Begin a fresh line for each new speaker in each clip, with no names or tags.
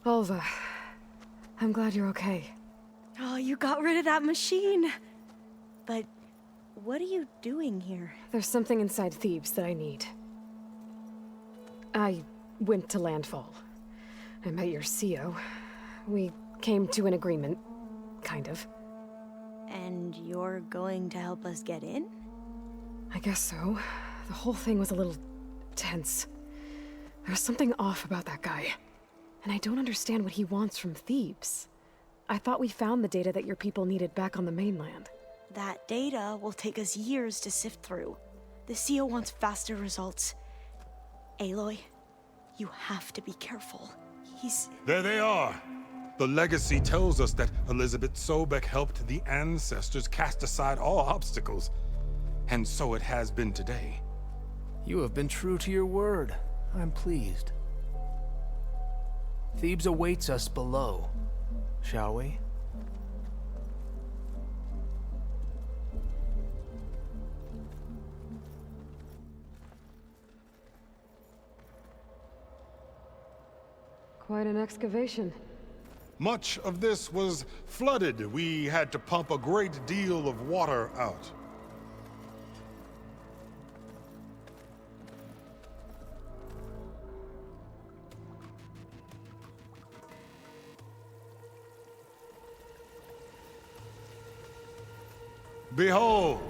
Alva, I'm glad you're okay.
Oh, you got rid of that machine. But what are you doing here?
There's something inside Thebes that I need. I went to Landfall. I met your CO. We came to an agreement, kind of.
And you're going to help us get in?
I guess so. The whole thing was a little tense. There was something off about that guy. And I don't understand what he wants from Thebes. I thought we found the data that your people needed back on the mainland.
That data will take us years to sift through. The CO wants faster results. Aloy, you have to be careful.
There they are! The legacy tells us that Elizabeth Sobek helped the ancestors cast aside all obstacles. And so it has been today.
You have been true to your word. I'm pleased. Thebes awaits us below, shall we?
Quite an excavation.
Much of this was flooded. We had to pump a great deal of water out. Behold,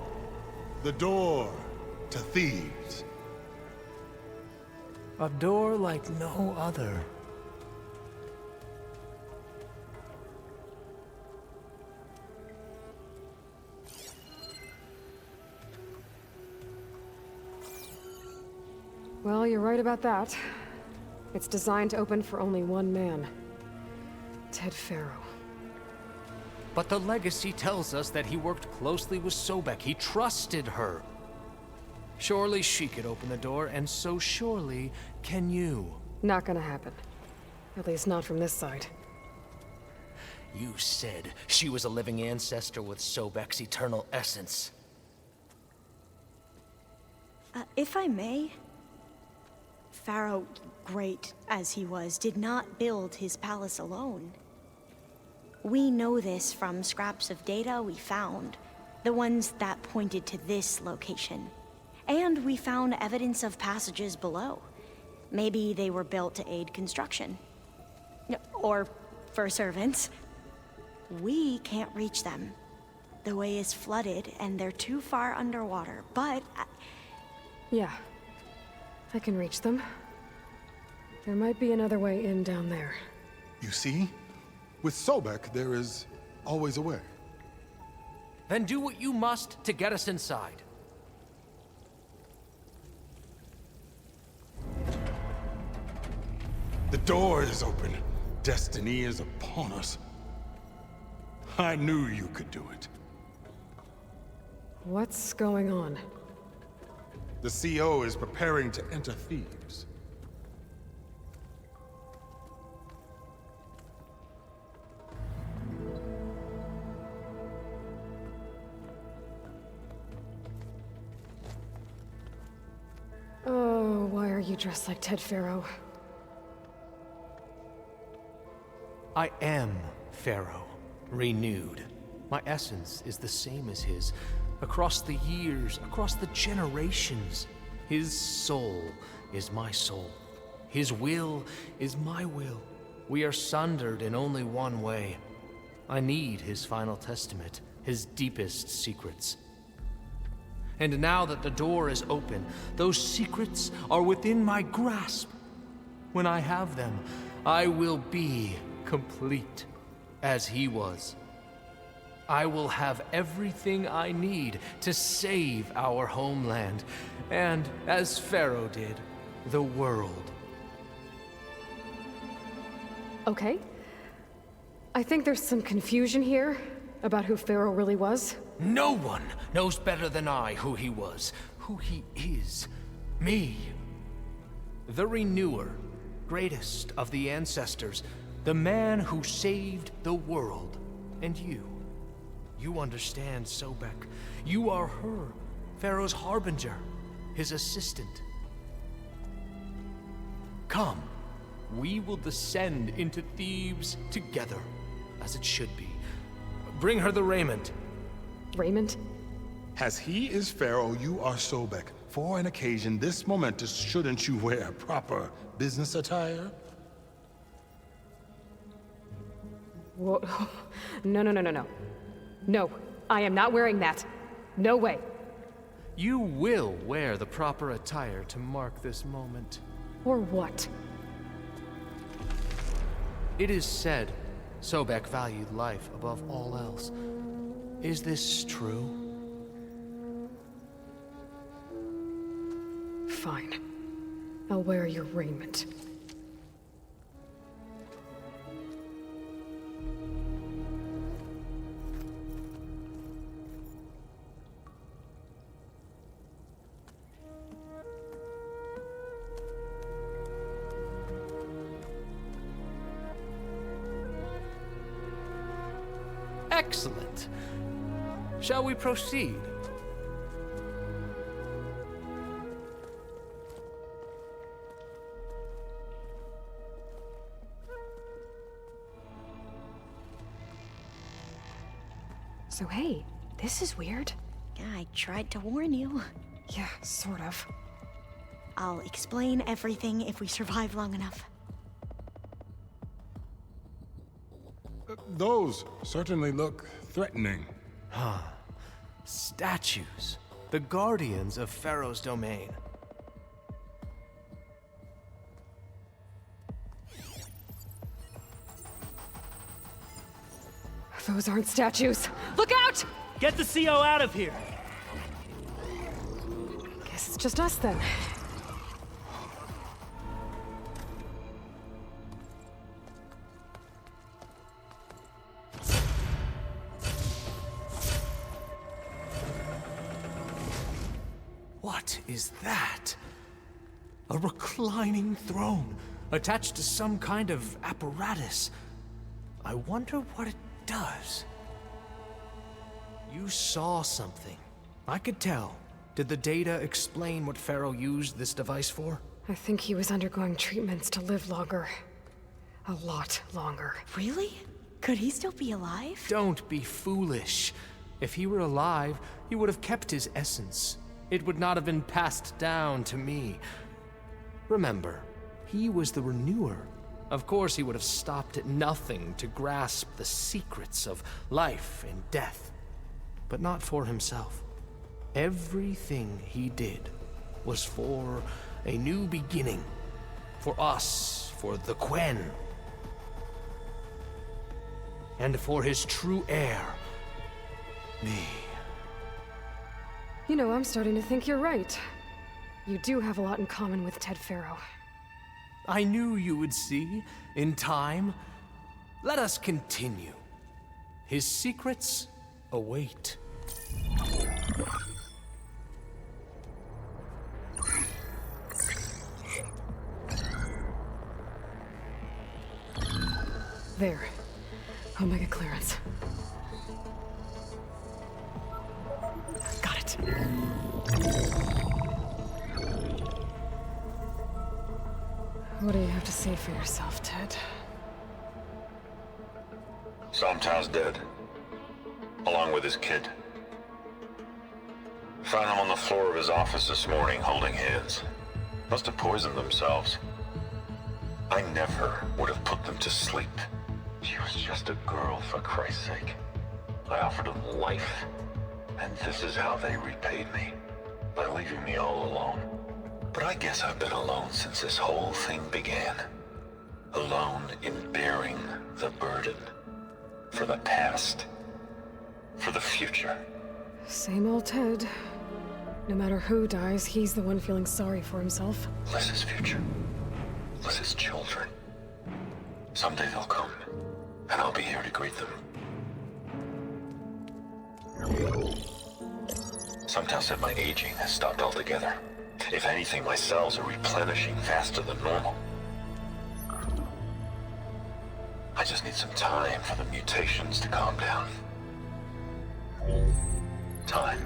the door to Thebes.
A door like no other.
Well, you're right about that. It's designed to open for only one man. Ted Faro.
But the legacy tells us that he worked closely with Sobek. He trusted her. Surely she could open the door, and so surely can you.
Not gonna happen. At least not from this side.
You said she was a living ancestor with Sobek's eternal essence.
If I may, Pharaoh, great as he was, did not build his palace alone. We know this from scraps of data we found, the ones that pointed to this location. And we found evidence of passages below. Maybe they were built to aid construction. Or for servants. We can't reach them. The way is flooded and they're too far underwater, but...
Yeah. I can reach them. There might be another way in down there.
You see? With Sobek, there is always a way.
Then do what you must to get us inside.
The door is open. Destiny is upon us. I knew you could do it.
What's going on?
The CO is preparing to enter Thebes.
Oh, why are you dressed like Ted Faro?
I am Pharaoh, renewed. My essence is the same as his. Across the years, across the generations, his soul is my soul. His will is my will. We are sundered in only one way. I need his final testament, his deepest secrets. And now that the door is open, those secrets are within my grasp. When I have them, I will be complete, as he was. I will have everything I need to save our homeland, and, as Pharaoh did, the world.
Okay. I think there's some confusion here about who Pharaoh really was.
No one knows better than I who he was, who he is. Me. The Renewer, greatest of the ancestors, the man who saved the world. And you. You understand Sobek. You are her, Pharaoh's harbinger, his assistant. Come, we will descend into Thebes together, as it should be. Bring her the raiment.
Raymond?
As he is Pharaoh, you are Sobek. For an occasion this momentous, shouldn't you wear proper business attire?
Whoa. No, no, no, no, no. No, I am not wearing that. No way.
You will wear the proper attire to mark this moment.
Or what?
It is said Sobek valued life above all else. Is this true?
Fine. I'll wear your raiment.
Excellent. Shall we proceed?
So hey, this is weird.
Yeah, I tried to warn you.
Yeah, sort of.
I'll explain everything if we survive long enough.
Those certainly look threatening.
Statues. The guardians of Pharaoh's domain.
Those aren't statues. Look out!
Get the CO out of here!
Guess it's just us then.
What is that? A reclining throne, attached to some kind of apparatus. I wonder what it does. You saw something. I could tell. Did the data explain what Pharaoh used this device for?
I think he was undergoing treatments to live longer. A lot longer.
Really? Could he still be alive?
Don't be foolish. If he were alive, he would have kept his essence. It would not have been passed down to me. Remember, he was the renewer. Of course, he would have stopped at nothing to grasp the secrets of life and death. But not for himself. Everything he did was for a new beginning. For us, for the Quen. And for his true heir, me.
You know, I'm starting to think you're right. You do have a lot in common with Ted Pharaoh.
I knew you would see, in time. Let us continue. His secrets await.
There. Omega clearance. Got it. What do you have to say for yourself, Ted?
Sometimes dead. Along with his kid. Found them on the floor of his office this morning, holding hands. Must have poisoned themselves. I never would have put them to sleep. She was just a girl, for Christ's sake. I offered them life. And this is how they repaid me. By leaving me all alone. But I guess I've been alone since this whole thing began. Alone in bearing the burden. For the past. For the future.
Same old Ted. No matter who dies, he's the one feeling sorry for himself.
Liz's future. Liz's children. Someday they'll come. And I'll be here to greet them. Sometimes that my aging has stopped altogether. If anything, my cells are replenishing faster than normal. I just need some time for the mutations to calm down. Time.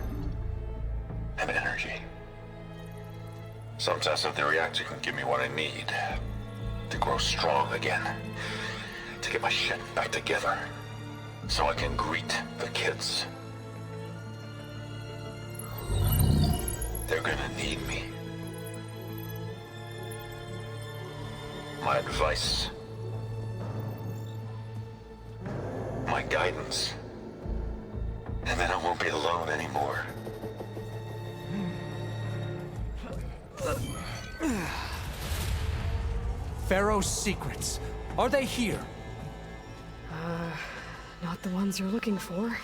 And energy. Sometimes if the reactor can give me what I need, to grow strong again. To get my shit back together. So I can greet the kids. They're gonna need me. My advice. My guidance. And then I won't be alone anymore.
Pharaoh's secrets. Are they here?
Not the ones you're looking for.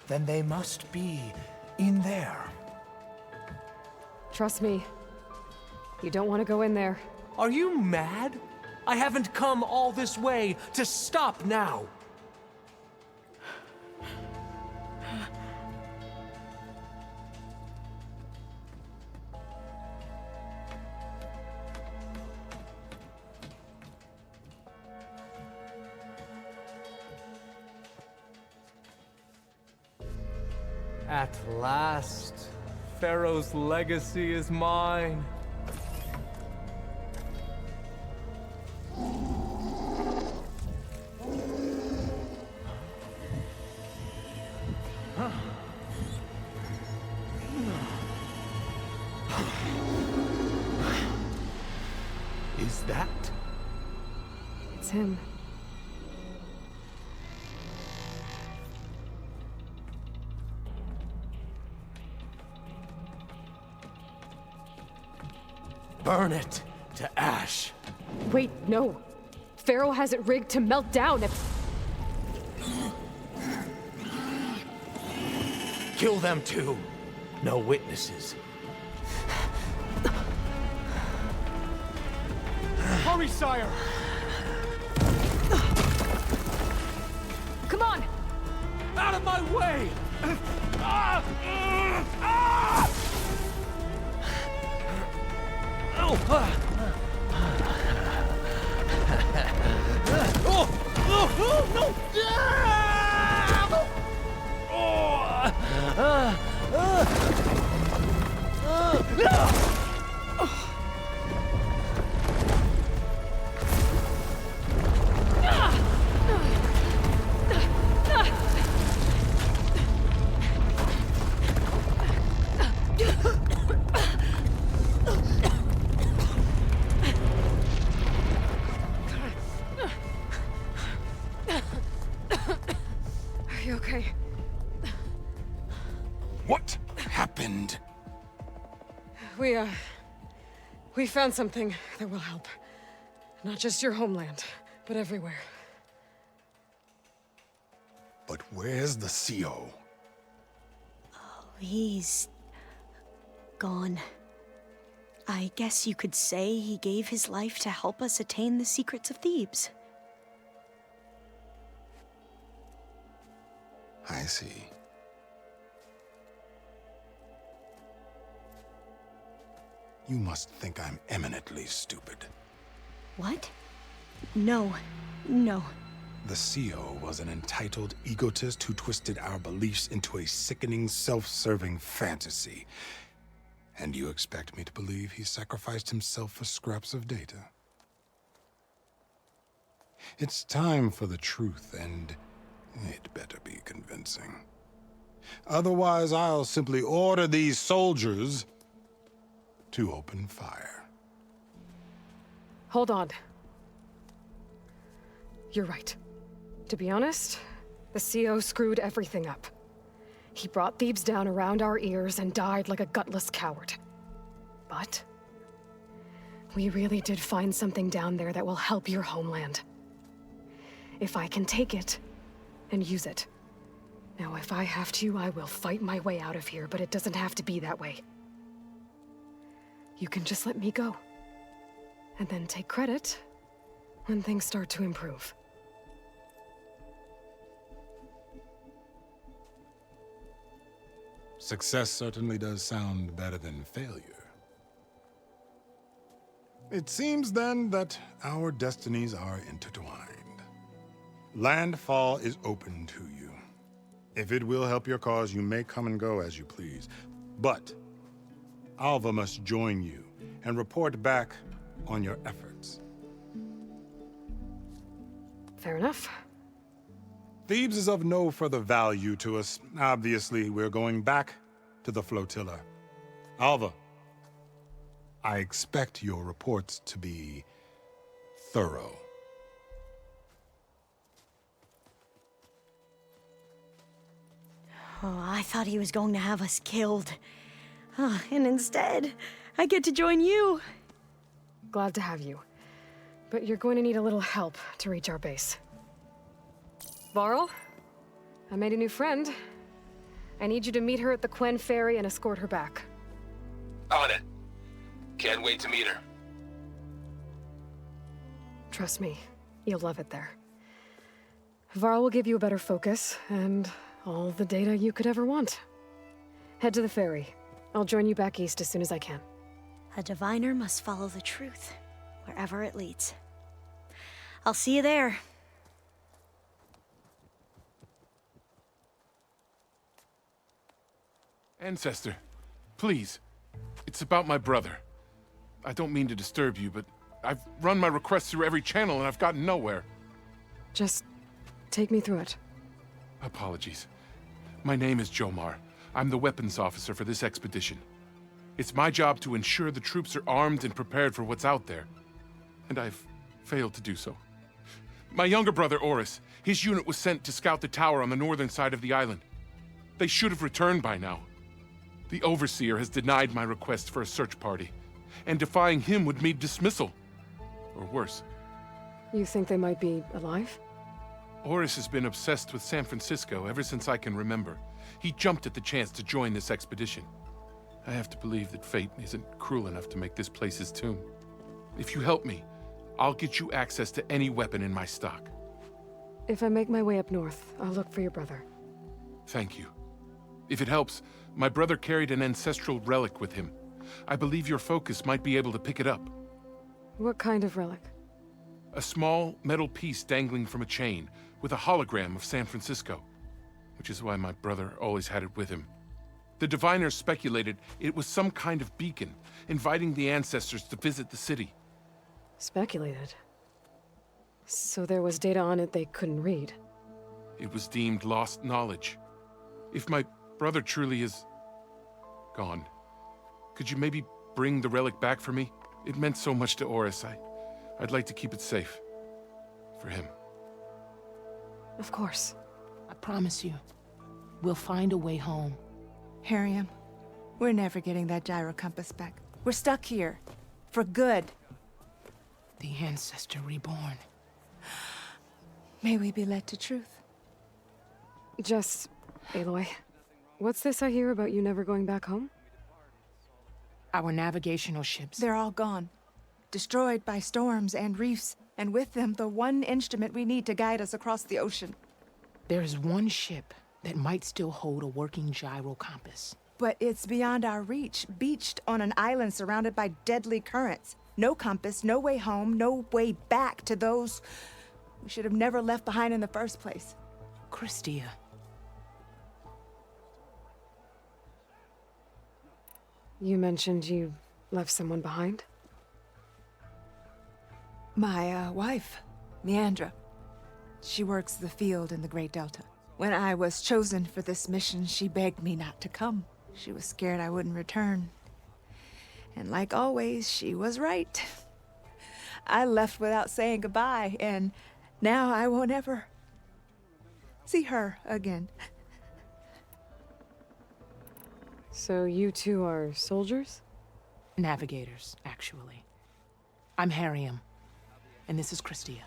Then they must be in there.
Trust me. You don't want to go in there.
Are you mad? I haven't come all this way to stop now. At last, Pharaoh's legacy is mine. Is that?
It's him.
Burn it to ash.
Wait, no. Pharaoh has it rigged to melt down if...
Kill them too. No witnesses. Hurry, sire!
Come on!
Out of my way!
Are you okay?
What happened?
We found something that will help. Not just your homeland, but everywhere.
But where's the CO?
He's gone. I guess you could say he gave his life to help us attain the secrets of Thebes.
I see. You must think I'm eminently stupid.
What? No. No.
The CO was an entitled egotist who twisted our beliefs into a sickening, self-serving fantasy. And you expect me to believe he sacrificed himself for scraps of data? It's time for the truth, and it better be convincing. Otherwise, I'll simply order these soldiers to open fire.
Hold on. You're right. To be honest, the CO screwed everything up. He brought Thebes down around our ears and died like a gutless coward. But we really did find something down there that will help your homeland. If I can take it and use it. Now, if I have to, I will fight my way out of here, but it doesn't have to be that way. You can just let me go. And then take credit when things start to improve.
Success certainly does sound better than failure. It seems then that our destinies are intertwined. Landfall is open to you. If it will help your cause, you may come and go as you please. But Alva must join you and report back on your efforts.
Fair enough.
Thebes is of no further value to us. Obviously, we're going back to the flotilla. Alva, I expect your reports to be thorough.
Oh, I thought he was going to have us killed. And instead, I get to join you.
Glad to have you. But you're going to need a little help to reach our base. Varl, I made a new friend. I need you to meet her at the Quen Ferry and escort her back.
On it. Can't wait to meet her.
Trust me, you'll love it there. Varl will give you a better focus, and all the data you could ever want. Head to the ferry. I'll join you back east as soon as I can.
A diviner must follow the truth, wherever it leads. I'll see you there.
Ancestor, please. It's about my brother. I don't mean to disturb you, but I've run my requests through every channel and I've gotten nowhere.
Just take me through it.
Apologies. My name is Jomar. I'm the weapons officer for this expedition. It's my job to ensure the troops are armed and prepared for what's out there. And I've failed to do so. My younger brother, Oris, his unit was sent to scout the tower on the northern side of the island. They should have returned by now. The Overseer has denied my request for a search party, and defying him would mean dismissal. Or worse.
You think they might be alive?
Oris has been obsessed with San Francisco ever since I can remember. He jumped at the chance to join this expedition. I have to believe that fate isn't cruel enough to make this place his tomb. If you help me, I'll get you access to any weapon in my stock.
If I make my way up north, I'll look for your brother.
Thank you. If it helps, my brother carried an ancestral relic with him. I believe your focus might be able to pick it up.
What kind of relic?
A small metal piece dangling from a chain, with a hologram of San Francisco. Which is why my brother always had it with him. The diviners speculated it was some kind of beacon, inviting the ancestors to visit the city.
Speculated? So there was data on it they couldn't read?
It was deemed lost knowledge. If my brother truly is gone, could you maybe bring the relic back for me? It meant so much to Oris. I'd like to keep it safe. For him.
Of course.
I promise you, we'll find a way home.
Harriam, we're never getting that gyro compass back. We're stuck here. For good.
The Ancestor reborn.
May we be led to truth.
Jess, Aloy, what's this I hear about you never going back home?
Our navigational ships.
They're all gone. Destroyed by storms and reefs, and with them the one instrument we need to guide us across the ocean.
There's one ship that might still hold a working gyro compass.
But it's beyond our reach, beached on an island surrounded by deadly currents. No compass, no way home, no way back to those we should have never left behind in the first place.
Christia.
You mentioned you left someone behind?
My wife, Leandra. She works the field in the Great Delta. When I was chosen for this mission, she begged me not to come. She was scared I wouldn't return. And like always, she was right. I left without saying goodbye, and now I won't ever see her again.
So you two are soldiers?
Navigators, actually. I'm Harriam, and this is Christia.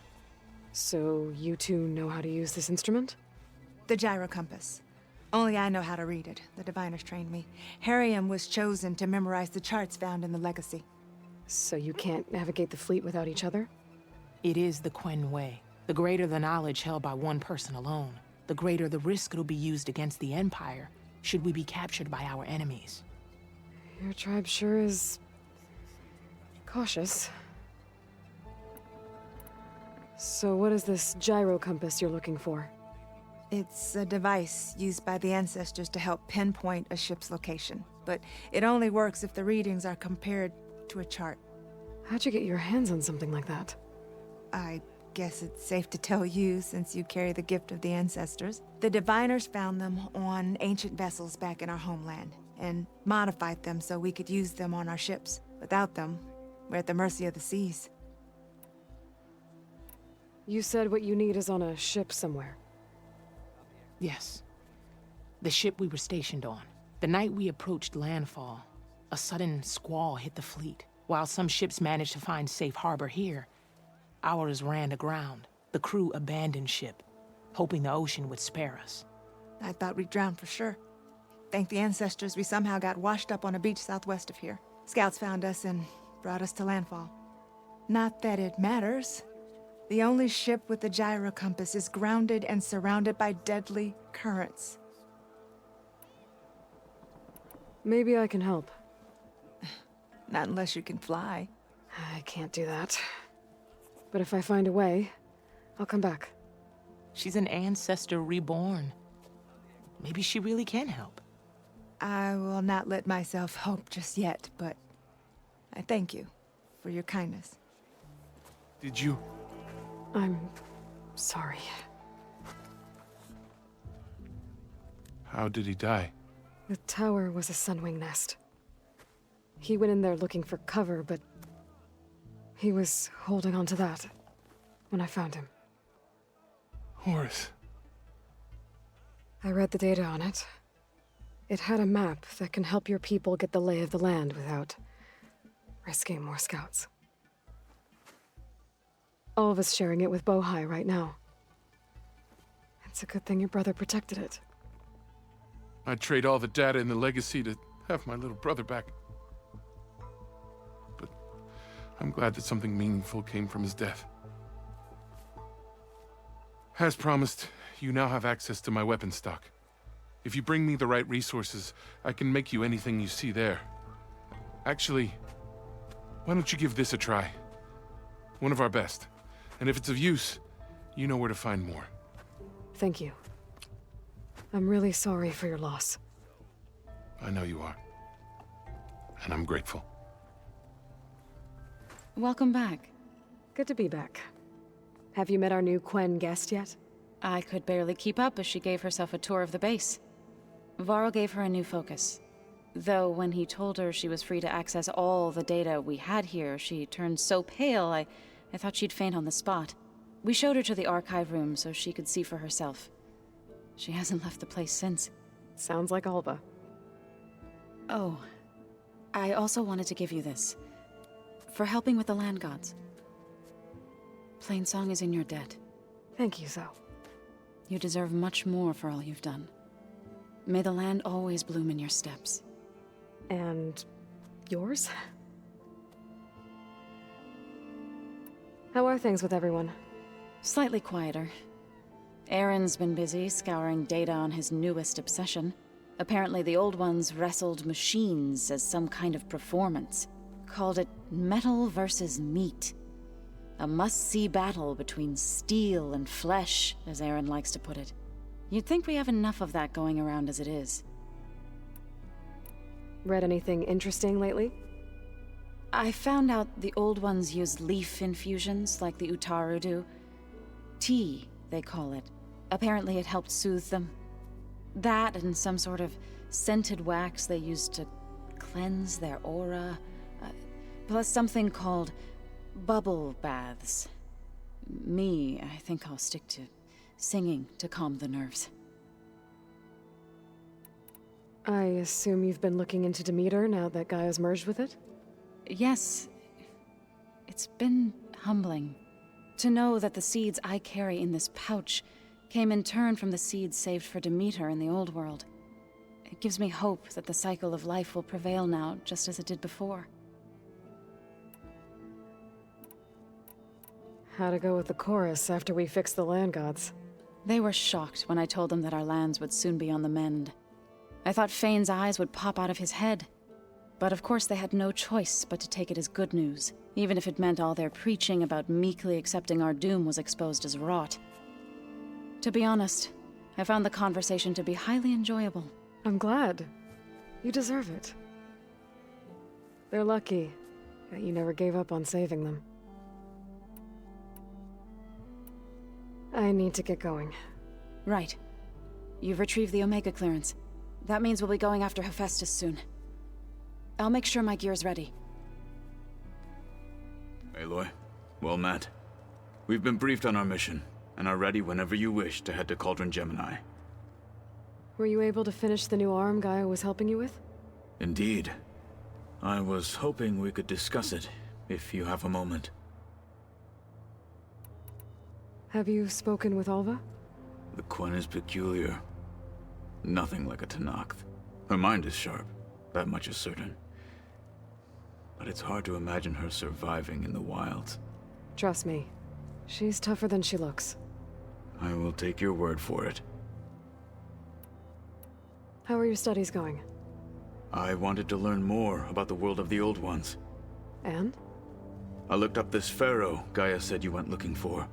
So you two know how to use this instrument?
The gyro compass. Only I know how to read it. The diviners trained me. Harriam was chosen to memorize the charts found in the legacy.
So you can't navigate the fleet without each other?
It is the Quen way. The greater the knowledge held by one person alone, the greater the risk it'll be used against the Empire, should we be captured by our enemies.
Your tribe sure is cautious. So what is this gyro compass you're looking for?
It's a device used by the ancestors to help pinpoint a ship's location. But it only works if the readings are compared to a chart.
How'd you get your hands on something like that?
I guess it's safe to tell you since you carry the gift of the ancestors. The diviners found them on ancient vessels back in our homeland and modified them so we could use them on our ships. Without them, we're at the mercy of the seas.
You said what you need is on a ship somewhere.
Yes. The ship we were stationed on. The night we approached landfall, a sudden squall hit the fleet. While some ships managed to find safe harbor here, ours ran aground. The crew abandoned ship, hoping the ocean would spare us.
I thought we'd drown for sure. Thank the ancestors we somehow got washed up on a beach southwest of here. Scouts found us and brought us to landfall. Not that it matters. The only ship with the gyro compass is grounded and surrounded by deadly currents.
Maybe I can help.
Not unless you can fly.
I can't do that. But if I find a way, I'll come back.
She's an ancestor reborn. Maybe she really can help.
I will not let myself hope just yet, but I thank you for your kindness.
Did you?
I'm sorry.
How did he die?
The tower was a sunwing nest. He went in there looking for cover, but he was holding on to that when I found him.
Horace.
I read the data on it. It had a map that can help your people get the lay of the land without risking more scouts. All of us sharing it with Bohai right now. It's a good thing your brother protected it.
I'd trade all the data in the legacy to have my little brother back. But I'm glad that something meaningful came from his death. As promised, you now have access to my weapon stock. If you bring me the right resources, I can make you anything you see there. Actually, why don't you give this a try? One of our best. And if it's of use, you know where to find more.
Thank you. I'm really sorry for your loss.
I know you are. And I'm grateful.
Welcome back.
Good to be back. Have you met our new Quen guest yet?
I could barely keep up as she gave herself a tour of the base. Varl gave her a new focus. Though when he told her she was free to access all the data we had here, she turned so pale I thought she'd faint on the spot. We showed her to the archive room so she could see for herself. She hasn't left the place since.
Sounds like Alba.
Oh, I also wanted to give you this. For helping with the land gods. Plainsong is in your debt.
Thank you, Zo.
You deserve much more for all you've done. May the land always bloom in your steps.
And yours? How are things with everyone?
Slightly quieter. Aaron's been busy scouring data on his newest obsession. Apparently the old ones wrestled machines as some kind of performance. Called it metal versus meat. A must-see battle between steel and flesh, as Aaron likes to put it. You'd think we have enough of that going around as it is.
Read anything interesting lately?
I found out the old ones use leaf infusions like the Utaru do. Tea, they call it. Apparently it helped soothe them. That and some sort of scented wax they used to cleanse their aura. Plus something called bubble baths. I think I'll stick to singing to calm the nerves.
I assume you've been looking into Demeter now that Gaia's merged with it?
Yes. It's been humbling. To know that the seeds I carry in this pouch came in turn from the seeds saved for Demeter in the old world. It gives me hope that the cycle of life will prevail now, just as it did before.
How to go with the chorus after we fixed the land gods?
They were shocked when I told them that our lands would soon be on the mend. I thought Fane's eyes would pop out of his head. But of course they had no choice but to take it as good news, even if it meant all their preaching about meekly accepting our doom was exposed as rot. To be honest, I found the conversation to be highly enjoyable.
I'm glad. You deserve it. They're lucky, that you never gave up on saving them. I need to get going.
Right. You've retrieved the Omega clearance. That means we'll be going after Hephaestus soon. I'll make sure my gear's ready.
Aloy, well met. We've been briefed on our mission, and are ready whenever you wish to head to Cauldron Gemini.
Were you able to finish the new arm Gaia was helping you with?
Indeed. I was hoping we could discuss it, if you have a moment.
Have you spoken with Alva?
The Quen is peculiar. Nothing like a Tenakth. Her mind is sharp, that much is certain. But it's hard to imagine her surviving in the wilds.
Trust me, she's tougher than she looks.
I will take your word for it.
How are your studies going?
I wanted to learn more about the world of the Old Ones.
And?
I looked up this pharaoh Gaia said you went looking for,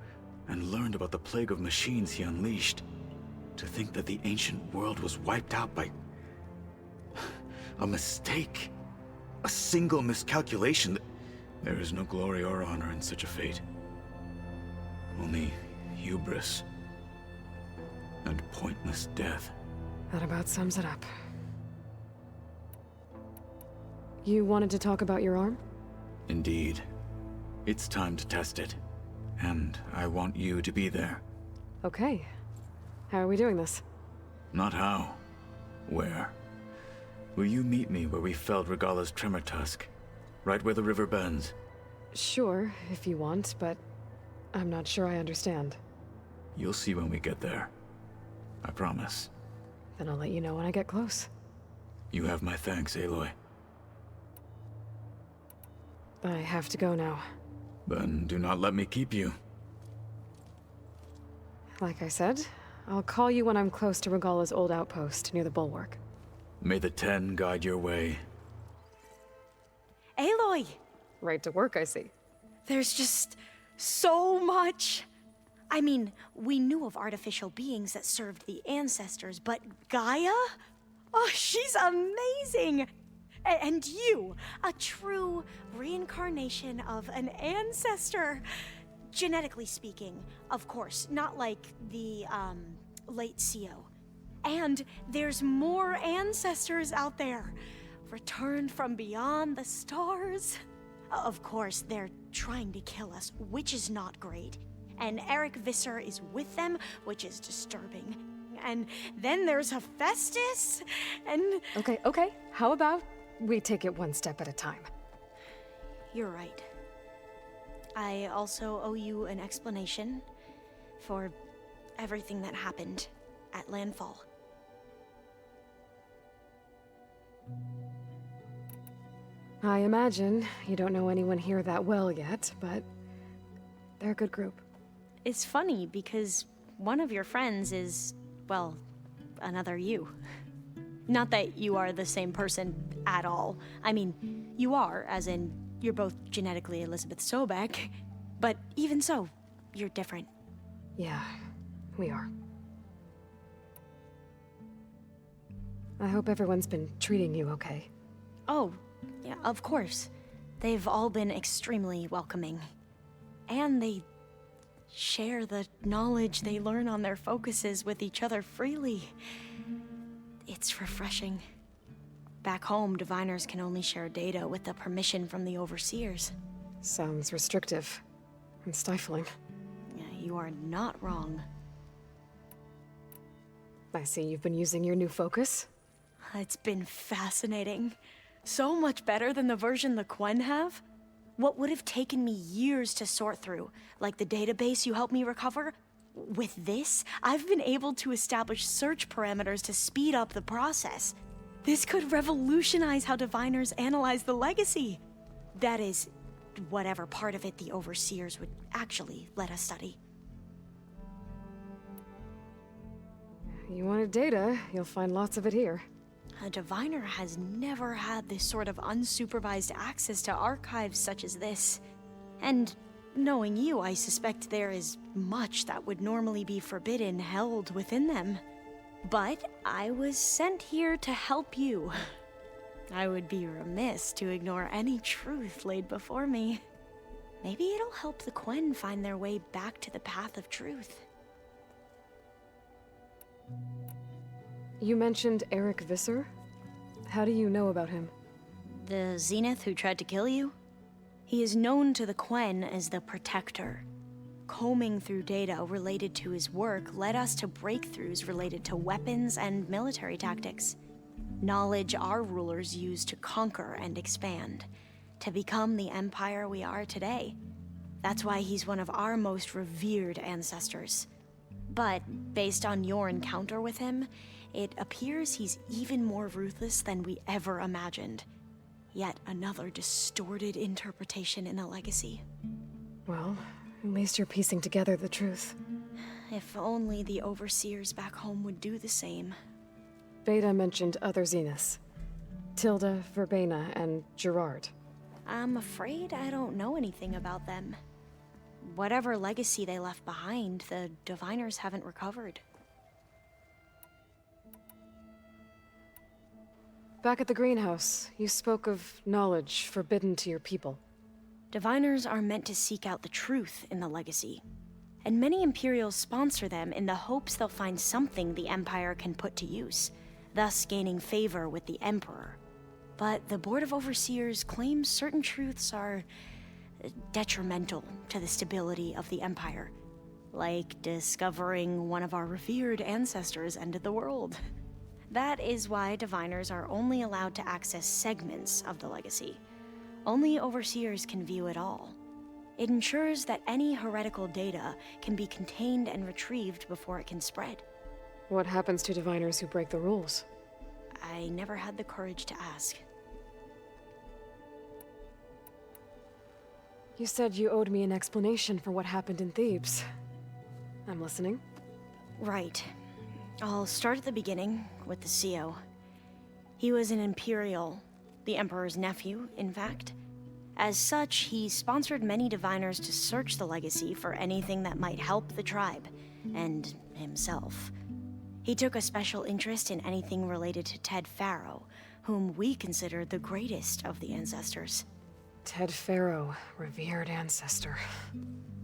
and learned about the plague of machines he unleashed. To think that the ancient world was wiped out by a mistake. A single miscalculation. There is no glory or honor in such a fate. Only hubris and pointless death.
That about sums it up. You wanted to talk about your arm?
Indeed. It's time to test it. And I want you to be there.
Okay. How are we doing this?
Not how. Where? Will you meet me where we felled Regalla's tremor tusk? Right where the river bends?
Sure, if you want, but I'm not sure I understand.
You'll see when we get there. I promise.
Then I'll let you know when I get close.
You have my thanks, Aloy.
I have to go now.
Then do not let me keep you.
Like I said, I'll call you when I'm close to Regalla's old outpost near the bulwark.
May the Ten guide your way.
Aloy!
Right to work, I see.
There's just so much. I mean, we knew of artificial beings that served the ancestors, but Gaia? Oh, she's amazing! And you, a true reincarnation of an ancestor. Genetically speaking, of course, not like the, late CO. And there's more ancestors out there, returned from beyond the stars. Of course, they're trying to kill us, which is not great. And Eric Visser is with them, which is disturbing. And then there's Hephaestus, and...
Okay. How about we take it one step at a time?
You're right. I also owe you an explanation for everything that happened at Landfall.
I imagine you don't know anyone here that well yet, but they're a good group.
It's funny because one of your friends is, well, another you. Not that you are the same person at all. I mean, you are, as in, you're both genetically Elizabeth Sobek, but even so, you're different.
Yeah, we are. I hope everyone's been treating you okay.
Oh, yeah, of course. They've all been extremely welcoming. And they share the knowledge they learn on their focuses with each other freely. It's refreshing. Back home, diviners can only share data with the permission from the overseers.
Sounds restrictive and stifling.
Yeah, you are not wrong.
I see you've been using your new focus.
It's been fascinating. So much better than the version the Quen have. What would have taken me years to sort through, like the database you helped me recover, with this, I've been able to establish search parameters to speed up the process. This could revolutionize how diviners analyze the legacy. That is, whatever part of it the overseers would actually let us study.
You wanted data, you'll find lots of it here.
A diviner has never had this sort of unsupervised access to archives such as this. And knowing you, I suspect there is much that would normally be forbidden held within them. But I was sent here to help you. I would be remiss to ignore any truth laid before me. Maybe it'll help the Quen find their way back to the path of truth.
You mentioned Eric Visser? How do you know about him?
The Zenith who tried to kill you? He is known to the Quen as the Protector. Combing through data related to his work led us to breakthroughs related to weapons and military tactics. Knowledge our rulers used to conquer and expand, to become the empire we are today. That's why he's one of our most revered ancestors. But based on your encounter with him, it appears he's even more ruthless than we ever imagined. Yet another distorted interpretation in the legacy.
Well, at least you're piecing together the truth.
If only the overseers back home would do the same.
Beta mentioned other Zeniths. Tilda, Verbena, and Gerard.
I'm afraid I don't know anything about them. Whatever legacy they left behind, the Diviners haven't recovered.
Back at the greenhouse, you spoke of knowledge forbidden to your people.
Diviners are meant to seek out the truth in the legacy, and many Imperials sponsor them in the hopes they'll find something the Empire can put to use, thus gaining favor with the Emperor. But the Board of Overseers claims certain truths are detrimental to the stability of the Empire, like discovering one of our revered ancestors ended the world. That is why Diviners are only allowed to access segments of the legacy. Only Overseers can view it all. It ensures that any heretical data can be contained and retrieved before it can spread.
What happens to Diviners who break the rules?
I never had the courage to ask.
You said you owed me an explanation for what happened in Thebes. I'm listening.
Right. I'll start at the beginning, with the CO. He was an Imperial, the Emperor's nephew, in fact. As such, he sponsored many Diviners to search the legacy for anything that might help the tribe, and himself. He took a special interest in anything related to Ted Faro, whom we consider the greatest of the ancestors.
Ted Faro, revered ancestor.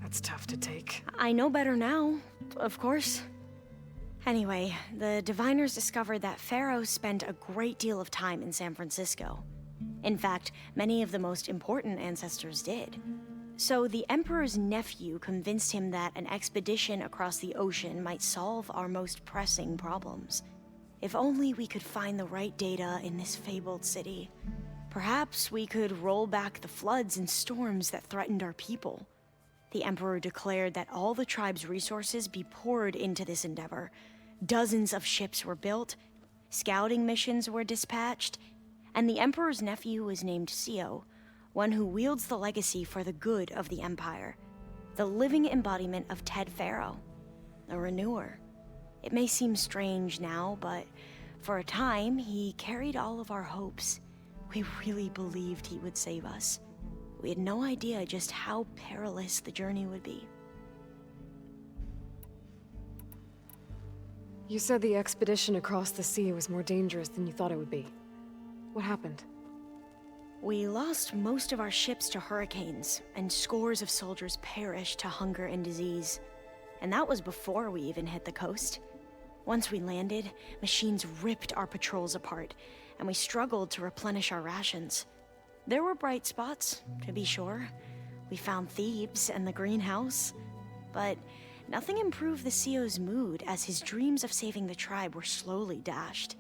That's tough to take.
I know better now, of course. Anyway, the Diviners discovered that Faro spent a great deal of time in San Francisco. In fact, many of the most important ancestors did. So the Emperor's nephew convinced him that an expedition across the ocean might solve our most pressing problems. If only we could find the right data in this fabled city. Perhaps we could roll back the floods and storms that threatened our people. The Emperor declared that all the tribe's resources be poured into this endeavor. Dozens of ships were built, scouting missions were dispatched, and the Emperor's nephew was named CO, one who wields the legacy for the good of the Empire, the living embodiment of Ted Faro, a renewer. It may seem strange now, but for a time, he carried all of our hopes. We really believed he would save us. We had no idea just how perilous the journey would be.
You said the expedition across the sea was more dangerous than you thought it would be. What happened?
We lost most of our ships to hurricanes, and scores of soldiers perished to hunger and disease. And that was before we even hit the coast. Once we landed, machines ripped our patrols apart, and we struggled to replenish our rations. There were bright spots, to be sure. We found Thebes and the greenhouse, but nothing improved the CO's mood as his dreams of saving the tribe were slowly dashed.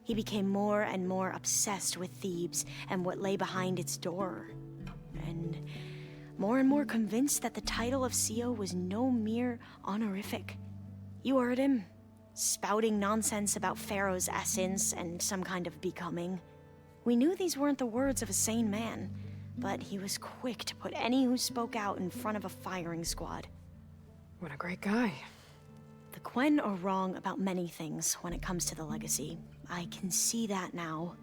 He became more and more obsessed with Thebes and what lay behind its door, and more convinced that the title of CO was no mere honorific. You heard him, spouting nonsense about Pharaoh's essence and some kind of becoming. We knew these weren't the words of a sane man, but he was quick to put any who spoke out in front of a firing squad.
What a great guy.
The Quen are wrong about many things when it comes to the legacy. I can see that now.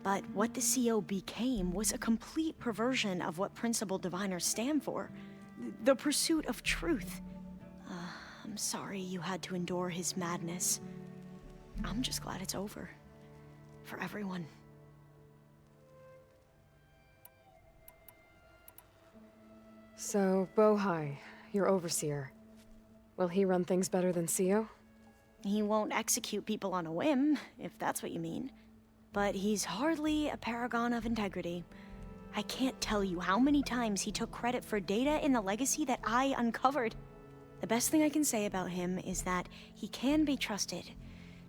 But what the CO became was a complete perversion of what Principal Diviners stand for. The pursuit of truth. I'm sorry you had to endure his madness. I'm just glad it's over. For everyone.
So, Bohai, your overseer. Will he run things better than Sio?
He won't execute people on a whim, if that's what you mean. But he's hardly a paragon of integrity. I can't tell you how many times he took credit for data in the legacy that I uncovered. The best thing I can say about him is that he can be trusted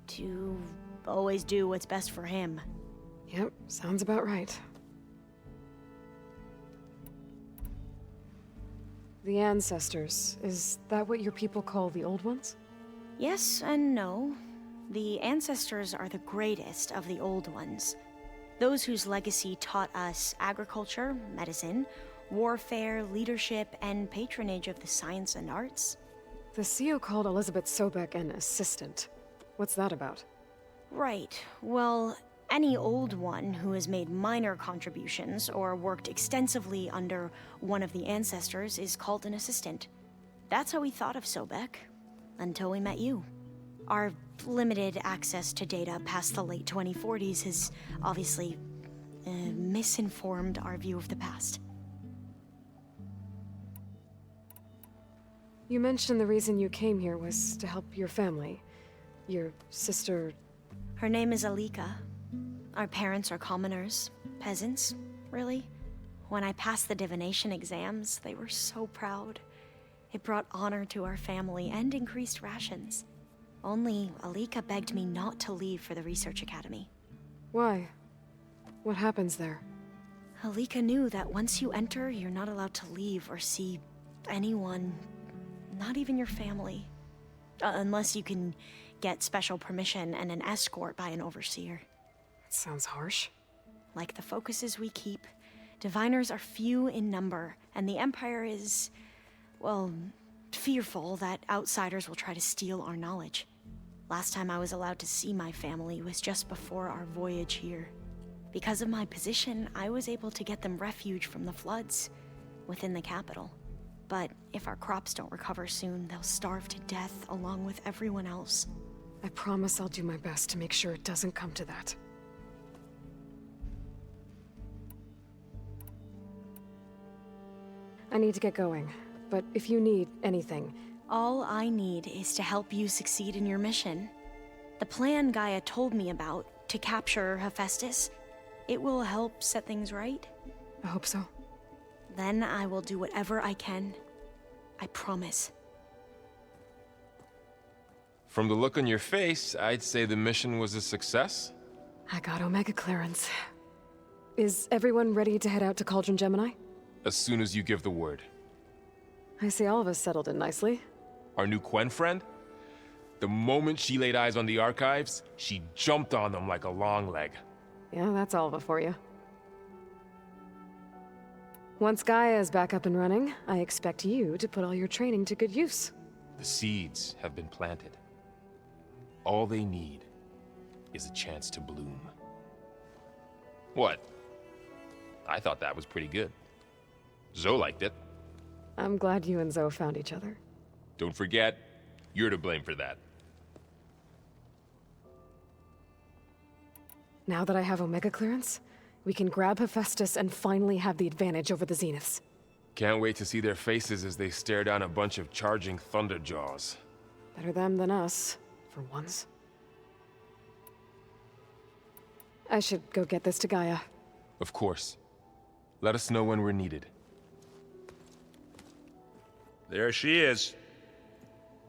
to always do what's best for him.
Yep, sounds about right. The ancestors, is that what your people call the old ones?
Yes and no. The ancestors are the greatest of the old ones. Those whose legacy taught us agriculture, medicine, warfare, leadership, and patronage of the science and arts.
The CEO called Elizabeth Sobek an assistant. What's that about?
Right. Well, any old one who has made minor contributions or worked extensively under one of the ancestors is called an assistant. That's how we thought of Sobek, until we met you. Our limited access to data past the late 2040s has obviously misinformed our view of the past.
You mentioned the reason you came here was to help your family. Your sister...
Her name is Alika. Our parents are commoners, peasants, really. When I passed the divination exams, they were so proud. It brought honor to our family and increased rations. Only Alika begged me not to leave for the research academy.
Why? What happens there?
Alika knew that once you enter, you're not allowed to leave or see anyone, not even your family. Unless you can get special permission and an escort by an overseer.
That sounds harsh.
Like the focuses we keep, diviners are few in number, and the Empire is, well, fearful that outsiders will try to steal our knowledge. Last time I was allowed to see my family was just before our voyage here. Because of my position, I was able to get them refuge from the floods within the capital. But if our crops don't recover soon, they'll starve to death along with everyone else.
I promise I'll do my best to make sure it doesn't come to that. I need to get going, but if you need anything...
All I need is to help you succeed in your mission. The plan Gaia told me about, to capture Hephaestus, it will help set things right.
I hope so.
Then I will do whatever I can. I promise.
From the look on your face, I'd say the mission was a success.
I got Omega clearance. Is everyone ready to head out to Cauldron Gemini?
As soon as you give the word.
I see all of us settled in nicely.
Our new Quen friend? The moment she laid eyes on the archives, she jumped on them like a long leg.
Yeah, that's Alva for you. Once Gaia is back up and running, I expect you to put all your training to good use.
The seeds have been planted. All they need is a chance to bloom. What? I thought that was pretty good. Zoe liked it.
I'm glad you and Zoe found each other.
Don't forget, you're to blame for that.
Now that I have Omega clearance, we can grab Hephaestus and finally have the advantage over the Zeniths.
Can't wait to see their faces as they stare down a bunch of charging Thunderjaws.
Better them than us, for once. I should go get this to Gaia.
Of course. Let us know when we're needed.
There she is.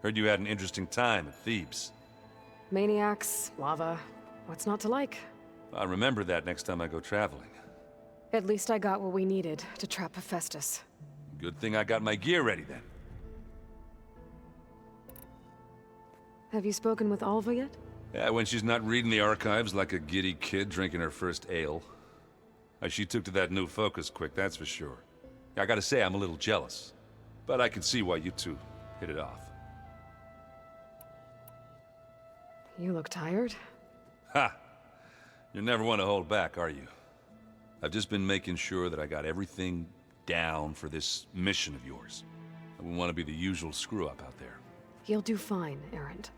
Heard you had an interesting time at Thebes.
Maniacs, lava, what's not to like?
I'll remember that next time I go traveling.
At least I got what we needed to trap Hephaestus.
Good thing I got my gear ready then.
Have you spoken with Alva yet?
Yeah, when she's not reading the archives like a giddy kid drinking her first ale. She took to that new focus quick, that's for sure. I gotta say, I'm a little jealous. But I can see why you two hit it off.
You look tired.
Ha! You never want to hold back, are you? I've just been making sure that I got everything down for this mission of yours. I wouldn't want to be the usual screw-up out there.
You'll do fine, Errand.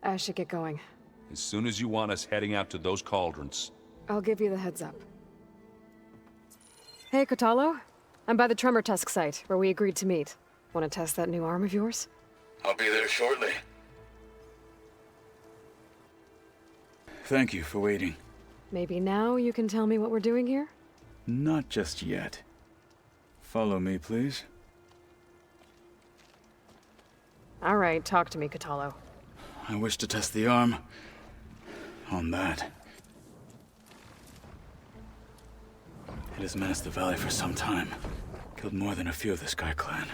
I should get going.
As soon as you want us heading out to those cauldrons.
I'll give you the heads up. Hey, Kotalo. I'm by the Tremor Tusk site, where we agreed to meet. Want to test that new arm of yours?
I'll be there shortly. Thank you for waiting.
Maybe now you can tell me what we're doing here?
Not just yet. Follow me, please.
All right, talk to me, Kotalo.
I wish to test the arm on that. It has menaced the valley for some time. Killed more than a few of the Sky Clan.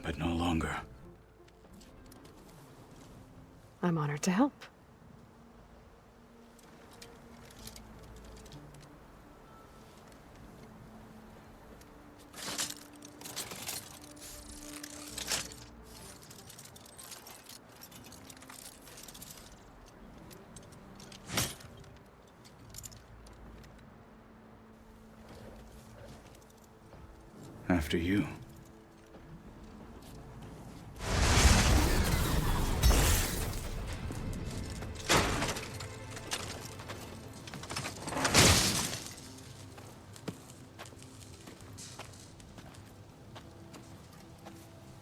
But no longer.
I'm honored to help.
After you.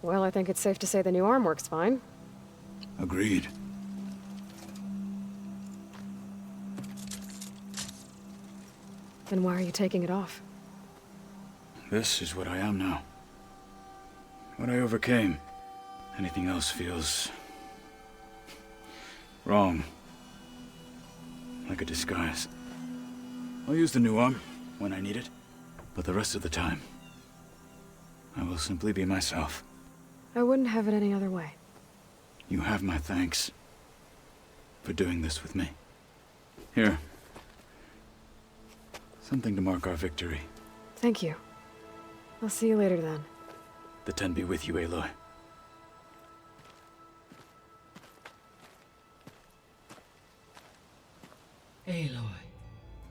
Well, I think it's safe to say the new arm works fine.
Agreed.
Then why are you taking it off?
This is what I am now. What I overcame. Anything else feels... wrong. Like a disguise. I'll use the new arm when I need it, but the rest of the time, I will simply be myself.
I wouldn't have it any other way.
You have my thanks for doing this with me. Here. Something to mark our victory.
Thank you. I'll see you later then.
The Ten be with you, Aloy.
Aloy,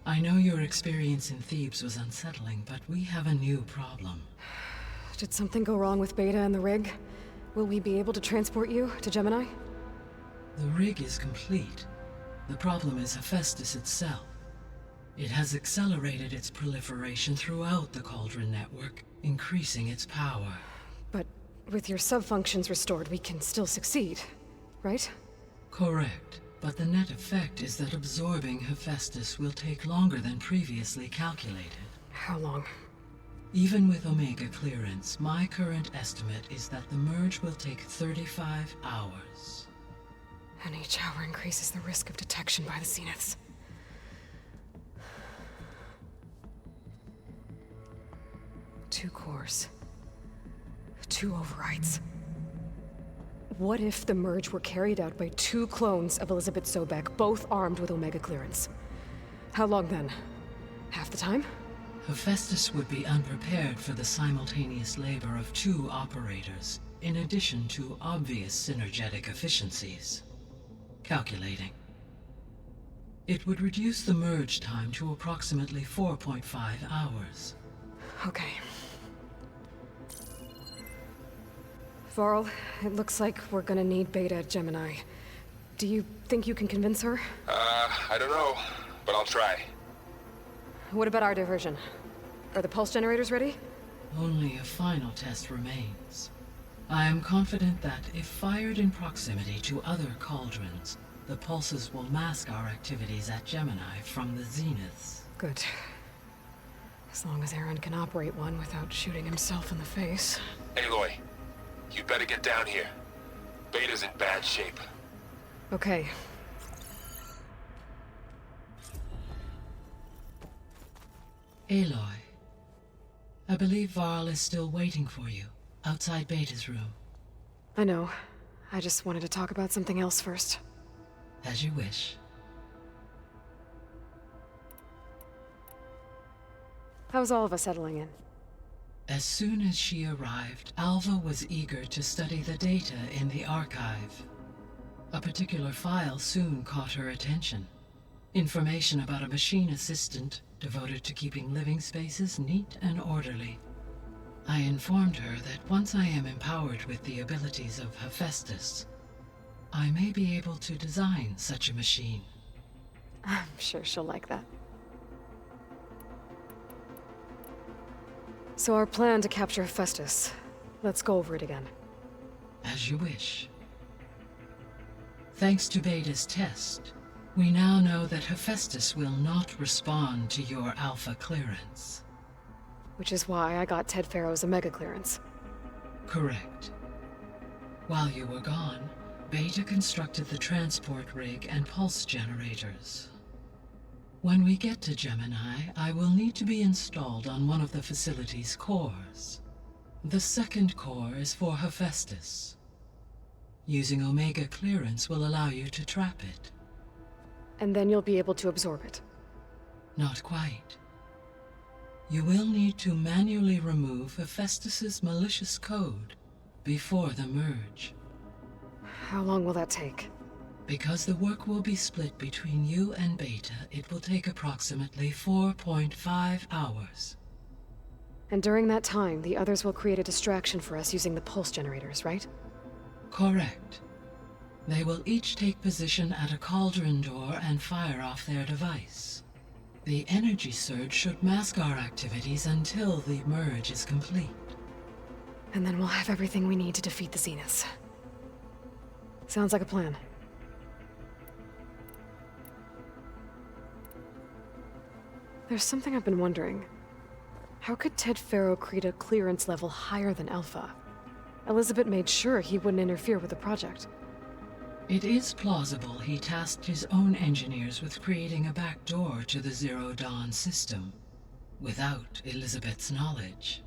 I know your experience in Thebes was unsettling, but we have a new problem.
Did something go wrong with Beta and the rig? Will we be able to transport you to Gemini?
The rig is complete. The problem is Hephaestus itself. It has accelerated its proliferation throughout the Cauldron network, increasing its power.
But with your sub-functions restored, we can still succeed, right?
Correct. But the net effect is that absorbing Hephaestus will take longer than previously calculated.
How long?
Even with Omega clearance, my current estimate is that the merge will take 35 hours.
And each hour increases the risk of detection by the Zeniths. Two cores. Two overrides. What if the merge were carried out by two clones of Elizabeth Sobek, both armed with Omega clearance? How long then? Half the time?
Hephaestus would be unprepared for the simultaneous labor of two operators, in addition to obvious synergetic efficiencies. Calculating. It would reduce the merge time to approximately 4.5 hours.
Okay. Varl, it looks like we're gonna need Beta at Gemini. Do you think you can convince her?
I don't know, but I'll try.
What about our diversion? Are the pulse generators ready?
Only a final test remains. I am confident that if fired in proximity to other cauldrons, the pulses will mask our activities at Gemini from the Zeniths.
Good. As long as Aaron can operate one without shooting himself in the face.
Aloy, you better get down here. Beta's in bad shape.
Okay.
Aloy, I believe Varl is still waiting for you, outside Beta's room.
I know. I just wanted to talk about something else first.
As you wish.
How's all of us settling in?
As soon as she arrived, Alva was eager to study the data in the archive. A particular file soon caught her attention. Information about a machine assistant devoted to keeping living spaces neat and orderly. I informed her that once I am empowered with the abilities of Hephaestus, I may be able to design such a machine.
I'm sure she'll like that. So our plan to capture Hephaestus. Let's go over it again.
As you wish. Thanks to Beta's test, we now know that Hephaestus will not respond to your Alpha clearance.
Which is why I got Ted Farrow's Omega clearance.
Correct. While you were gone, Beta constructed the transport rig and pulse generators. When we get to Gemini, I will need to be installed on one of the facility's cores. The second core is for Hephaestus. Using Omega clearance will allow you to trap it.
And then you'll be able to absorb it.
Not quite. You will need to manually remove Hephaestus's malicious code before the merge.
How long will that take?
Because the work will be split between you and Beta, it will take approximately 4.5 hours.
And during that time, the others will create a distraction for us using the pulse generators, right?
Correct. They will each take position at a cauldron door and fire off their device. The energy surge should mask our activities until the merge is complete.
And then we'll have everything we need to defeat the Zeniths. Sounds like a plan. There's something I've been wondering. How could Ted Farrow create a clearance level higher than Alpha? Elizabeth made sure he wouldn't interfere with the project.
It is plausible he tasked his own engineers with creating a back door to the Zero Dawn system, without Elizabeth's knowledge.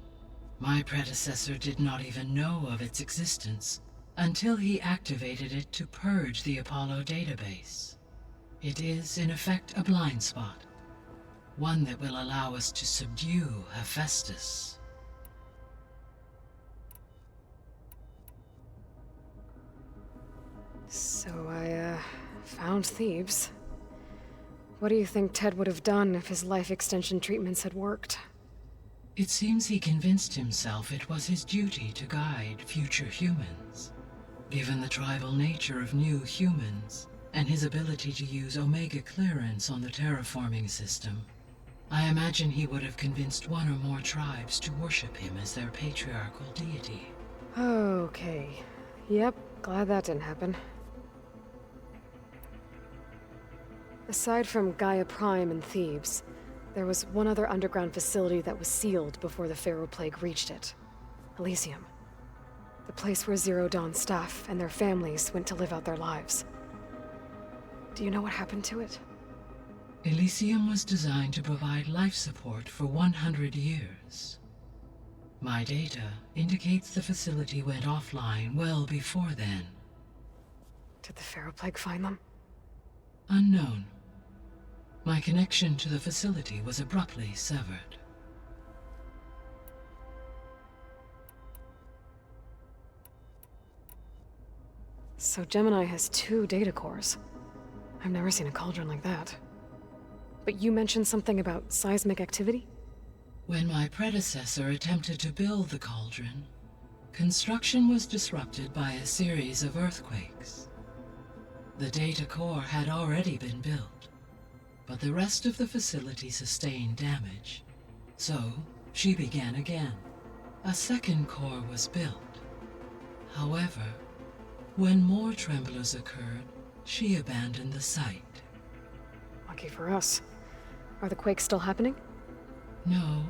My predecessor did not even know of its existence until he activated it to purge the Apollo database. It is, in effect, a blind spot. One that will allow us to subdue Hephaestus.
So I, found Thebes. What do you think Ted would have done if his life extension treatments had worked?
It seems he convinced himself it was his duty to guide future humans. Given the tribal nature of new humans, and his ability to use Omega clearance on the terraforming system, I imagine he would have convinced one or more tribes to worship him as their patriarchal deity.
Okay. Yep, glad that didn't happen. Aside from Gaia Prime and Thebes, there was one other underground facility that was sealed before the Pharaoh Plague reached it. Elysium. The place where Zero Dawn staff and their families went to live out their lives. Do you know what happened to it?
Elysium was designed to provide life support for 100 years. My data indicates the facility went offline well before then.
Did the Pharaoh Plague find them?
Unknown. My connection to the facility was abruptly severed.
So Gemini has 2 data cores. I've never seen a cauldron like that. But you mentioned something about seismic activity?
When my predecessor attempted to build the cauldron, construction was disrupted by a series of earthquakes. The data core had already been built, but the rest of the facility sustained damage. So, she began again. A second core was built. However, when more tremblers occurred, she abandoned the site.
Lucky for us. Are the quakes still happening?
No,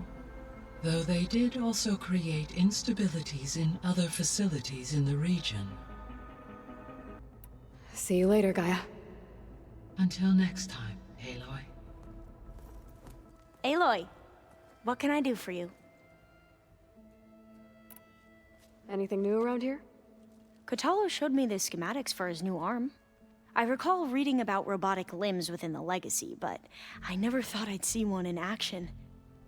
though they did also create instabilities in other facilities in the region.
See you later, Gaia.
Until next time, Aloy.
Aloy, what can I do for you?
Anything new around here?
Kotallo showed me the schematics for his new arm. I recall reading about robotic limbs within the Legacy, but I never thought I'd see one in action.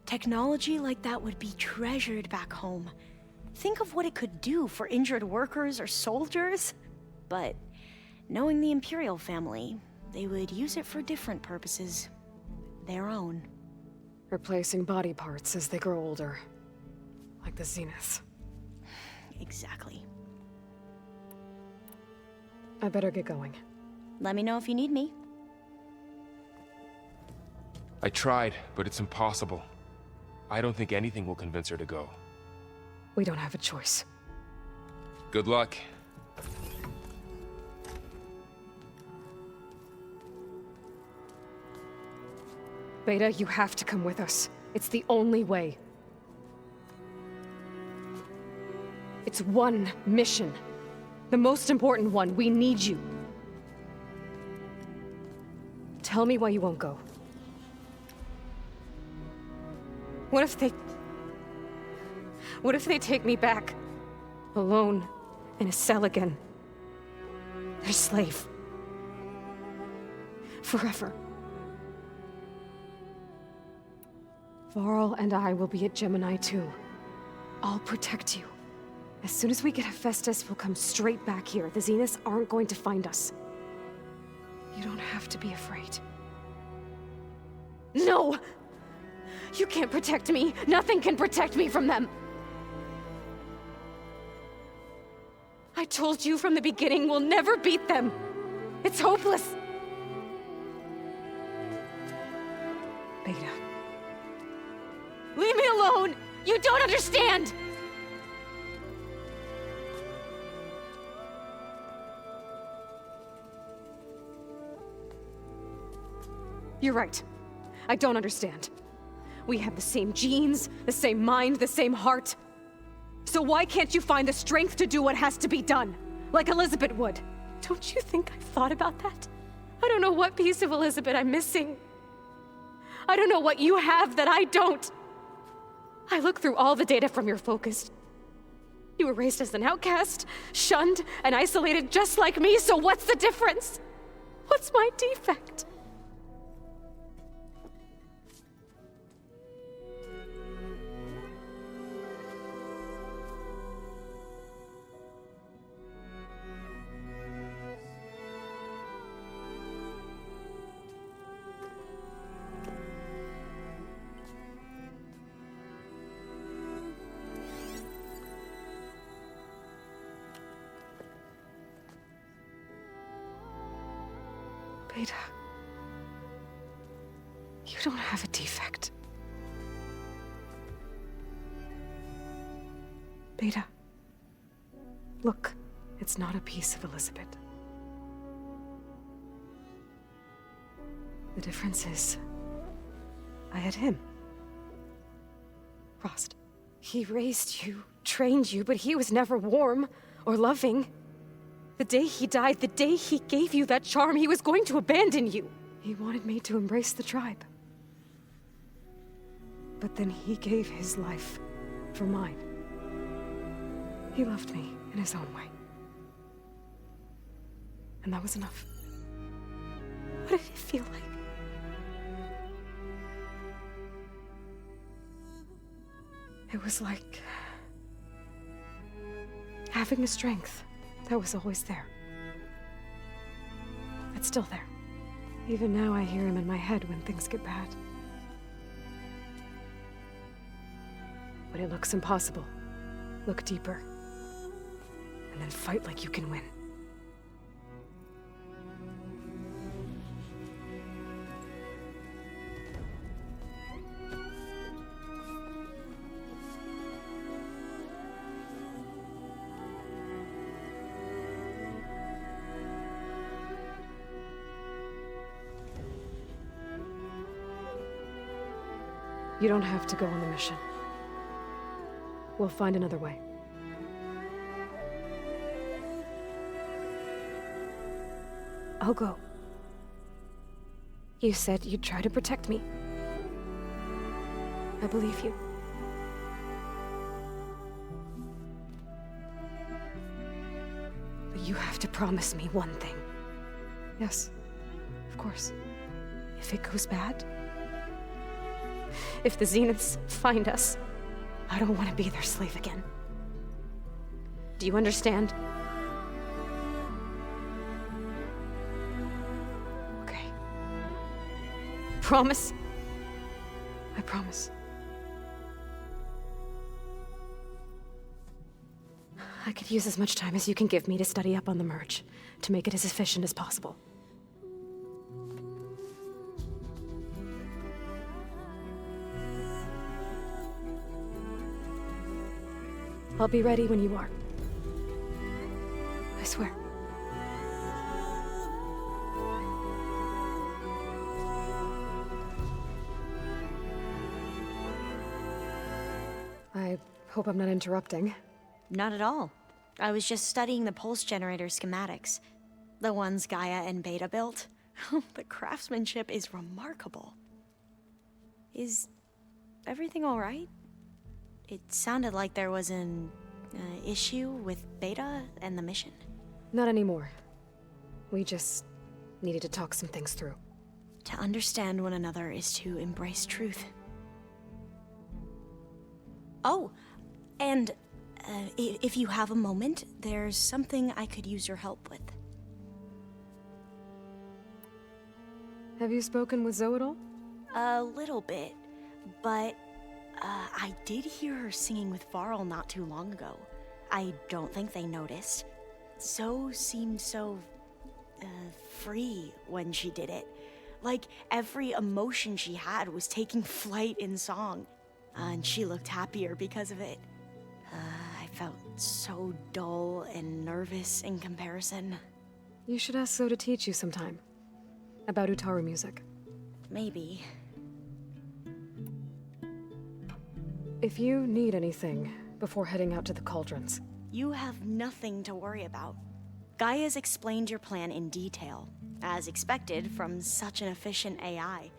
Technology like that would be treasured back home. Think of what it could do for injured workers or soldiers. But knowing the Imperial family, they would use it for different purposes. Their own.
Replacing body parts as they grow older. Like the Zeniths.
Exactly.
I better get going.
Let me know if you need me.
I tried, but it's impossible. I don't think anything will convince her to go.
We don't have a choice.
Good luck.
Beta, you have to come with us. It's the only way. It's one mission. The most important one. We need you. Tell me why you won't go. What if they take me back? Alone, in a cell again. Their slave. Forever. Varl and I will be at Gemini too. I'll protect you. As soon as we get Hephaestus, we'll come straight back here. The Zeniths aren't going to find us. You don't have to be afraid. No! You can't protect me. Nothing can protect me from them. I told you from the beginning, we'll never beat them. It's hopeless. Beta. Leave me alone! You don't understand! You're right. I don't understand. We have the same genes, the same mind, the same heart. So why can't you find the strength to do what has to be done? Like Elizabeth would. Don't you think I've thought about that? I don't know what piece of Elizabeth I'm missing. I don't know what you have that I don't. I look through all the data from your focus. You were raised as an outcast, shunned, and isolated just like me, so what's the difference? What's my defect? Beta, you don't have a defect. Beta, look, it's not a piece of Elizabeth. The difference is, I had him. Rost. He raised you, trained you, but he was never warm or loving. The day he died, the day he gave you that charm, he was going to abandon you. He wanted me to embrace the tribe. But then he gave his life for mine. He loved me in his own way. And that was enough. What did it feel like? It was like having a strength that was always there. It's still there. Even now I hear him in my head when things get bad. When it looks impossible, look deeper. And then fight like you can win. You don't have to go on the mission. We'll find another way. I'll go. You said you'd try to protect me. I believe you. But you have to promise me one thing. Yes, of course. If it goes bad, if the Zeniths find us, I don't want to be their slave again. Do you understand? Okay. Promise? I promise. I could use as much time as you can give me to study up on the merge, to make it as efficient as possible. I'll be ready when you are. I swear. I hope I'm not interrupting.
Not at all. I was just studying the pulse generator schematics. The ones Gaia and Beta built. The craftsmanship is remarkable. Is everything all right? It sounded like there was an issue with Beta and the mission.
Not anymore. We just needed to talk some things through.
To understand one another is to embrace truth. Oh, and if you have a moment, there's something I could use your help with.
Have you spoken with Zoe at all?
A little bit, but I did hear her singing with Varl not too long ago. I don't think they noticed. Zoe seemed so free when she did it. Like every emotion she had was taking flight in song. And she looked happier because of it. I felt so dull and nervous in comparison.
You should ask Zoe to teach you sometime. About Utaru music.
Maybe.
If you need anything before heading out to the cauldrons.
You have nothing to worry about. Gaia's explained your plan in detail, as expected from such an efficient AI.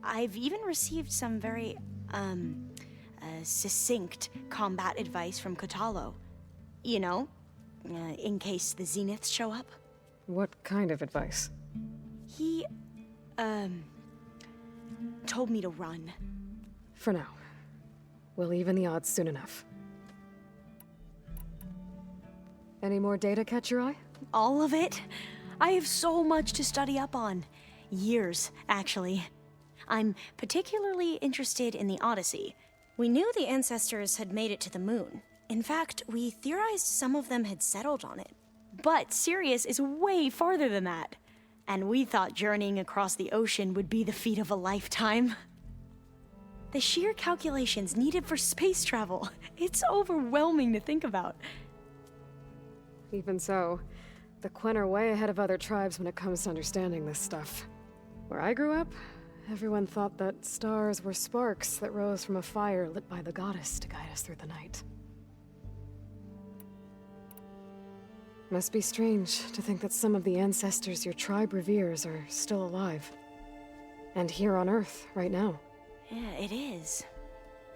I've even received some very, succinct combat advice from Kotalo. You know, in case the Zeniths show up.
What kind of advice?
He, told me to run.
For now. We'll even the odds soon enough. Any more data catch your eye?
All of it? I have so much to study up on. Years, actually. I'm particularly interested in the Odyssey. We knew the ancestors had made it to the moon. In fact, we theorized some of them had settled on it. But Sirius is way farther than that. And we thought journeying across the ocean would be the feat of a lifetime. The sheer calculations needed for space travel. It's overwhelming to think about.
Even so, the Quen are way ahead of other tribes when it comes to understanding this stuff. Where I grew up, everyone thought that stars were sparks that rose from a fire lit by the goddess to guide us through the night. Must be strange to think that some of the ancestors your tribe reveres are still alive. And here on Earth, right now.
Yeah, it is.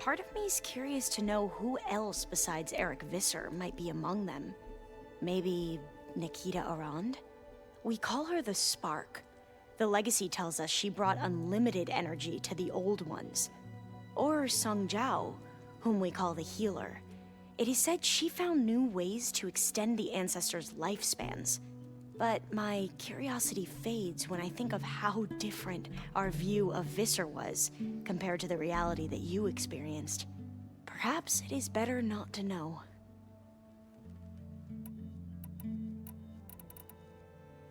Part of me's curious to know who else besides Eric Visser might be among them. Maybe Nikita Arand? We call her the Spark. The legacy tells us she brought unlimited energy to the old ones. Or Sung Jiao, whom we call the Healer. It is said she found new ways to extend the ancestors' lifespans. But my curiosity fades when I think of how different our view of Visser was compared to the reality that you experienced. Perhaps it is better not to know.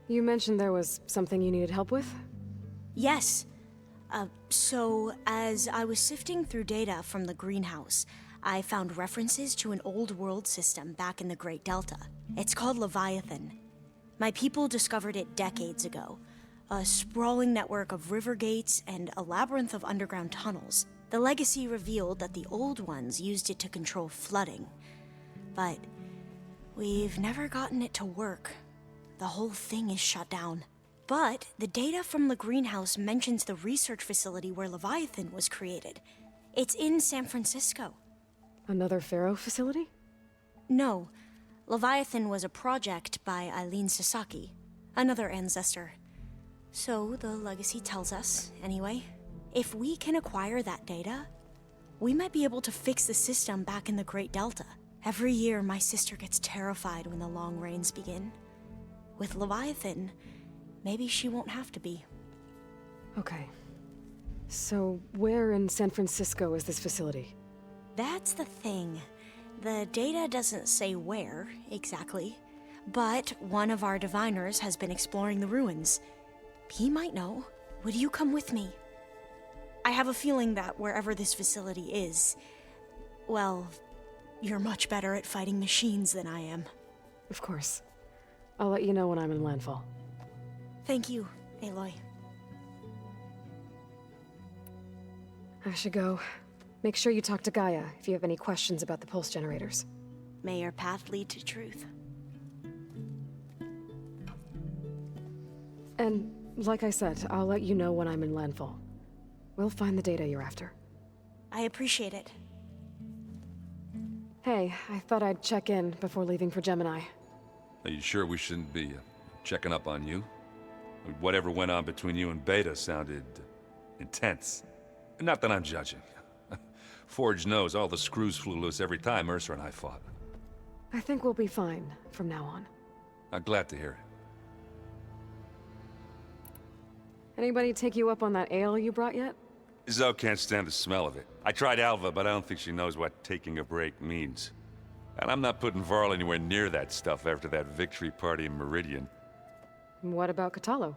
You mentioned there was something you needed help with?
Yes. So, as I was sifting through data from the greenhouse, I found references to an old world system back in the Great Delta. It's called Leviathan. My people discovered it decades ago. A sprawling network of river gates and a labyrinth of underground tunnels. The legacy revealed that the old ones used it to control flooding. But we've never gotten it to work. The whole thing is shut down. But the data from the greenhouse mentions the research facility where Leviathan was created. It's in San Francisco.
Another Pharaoh facility?
No. Leviathan was a project by Eileen Sasaki, another ancestor. So the legacy tells us, anyway. If we can acquire that data, we might be able to fix the system back in the Great Delta. Every year, my sister gets terrified when the long rains begin. With Leviathan, maybe she won't have to be.
Okay. So, where in San Francisco is this facility?
That's the thing. The data doesn't say where, exactly. But one of our diviners has been exploring the ruins. He might know. Would you come with me? I have a feeling that wherever this facility is, well, You're much better at fighting machines than I am.
Of course. I'll let you know when I'm in landfall.
Thank you, Aloy.
I should go. Make sure you talk to Gaia if you have any questions about the pulse generators.
May your path lead to truth.
And, like I said, I'll let you know when I'm in landfall. We'll find the data you're after.
I appreciate it.
Hey, I thought I'd check in before leaving for Gemini.
Are you sure we shouldn't be checking up on you? Whatever went on between you and Beta sounded intense. Not that I'm judging. Forge knows all the screws flew loose every time Mercer and I fought.
I think we'll be fine from now on.
I'm glad to hear it.
Anybody take you up on that ale you brought yet?
Zoe can't stand the smell of it. I tried Alva, but I don't think she knows what taking a break means. And I'm not putting Varl anywhere near that stuff after that victory party in Meridian.
What about Catalo?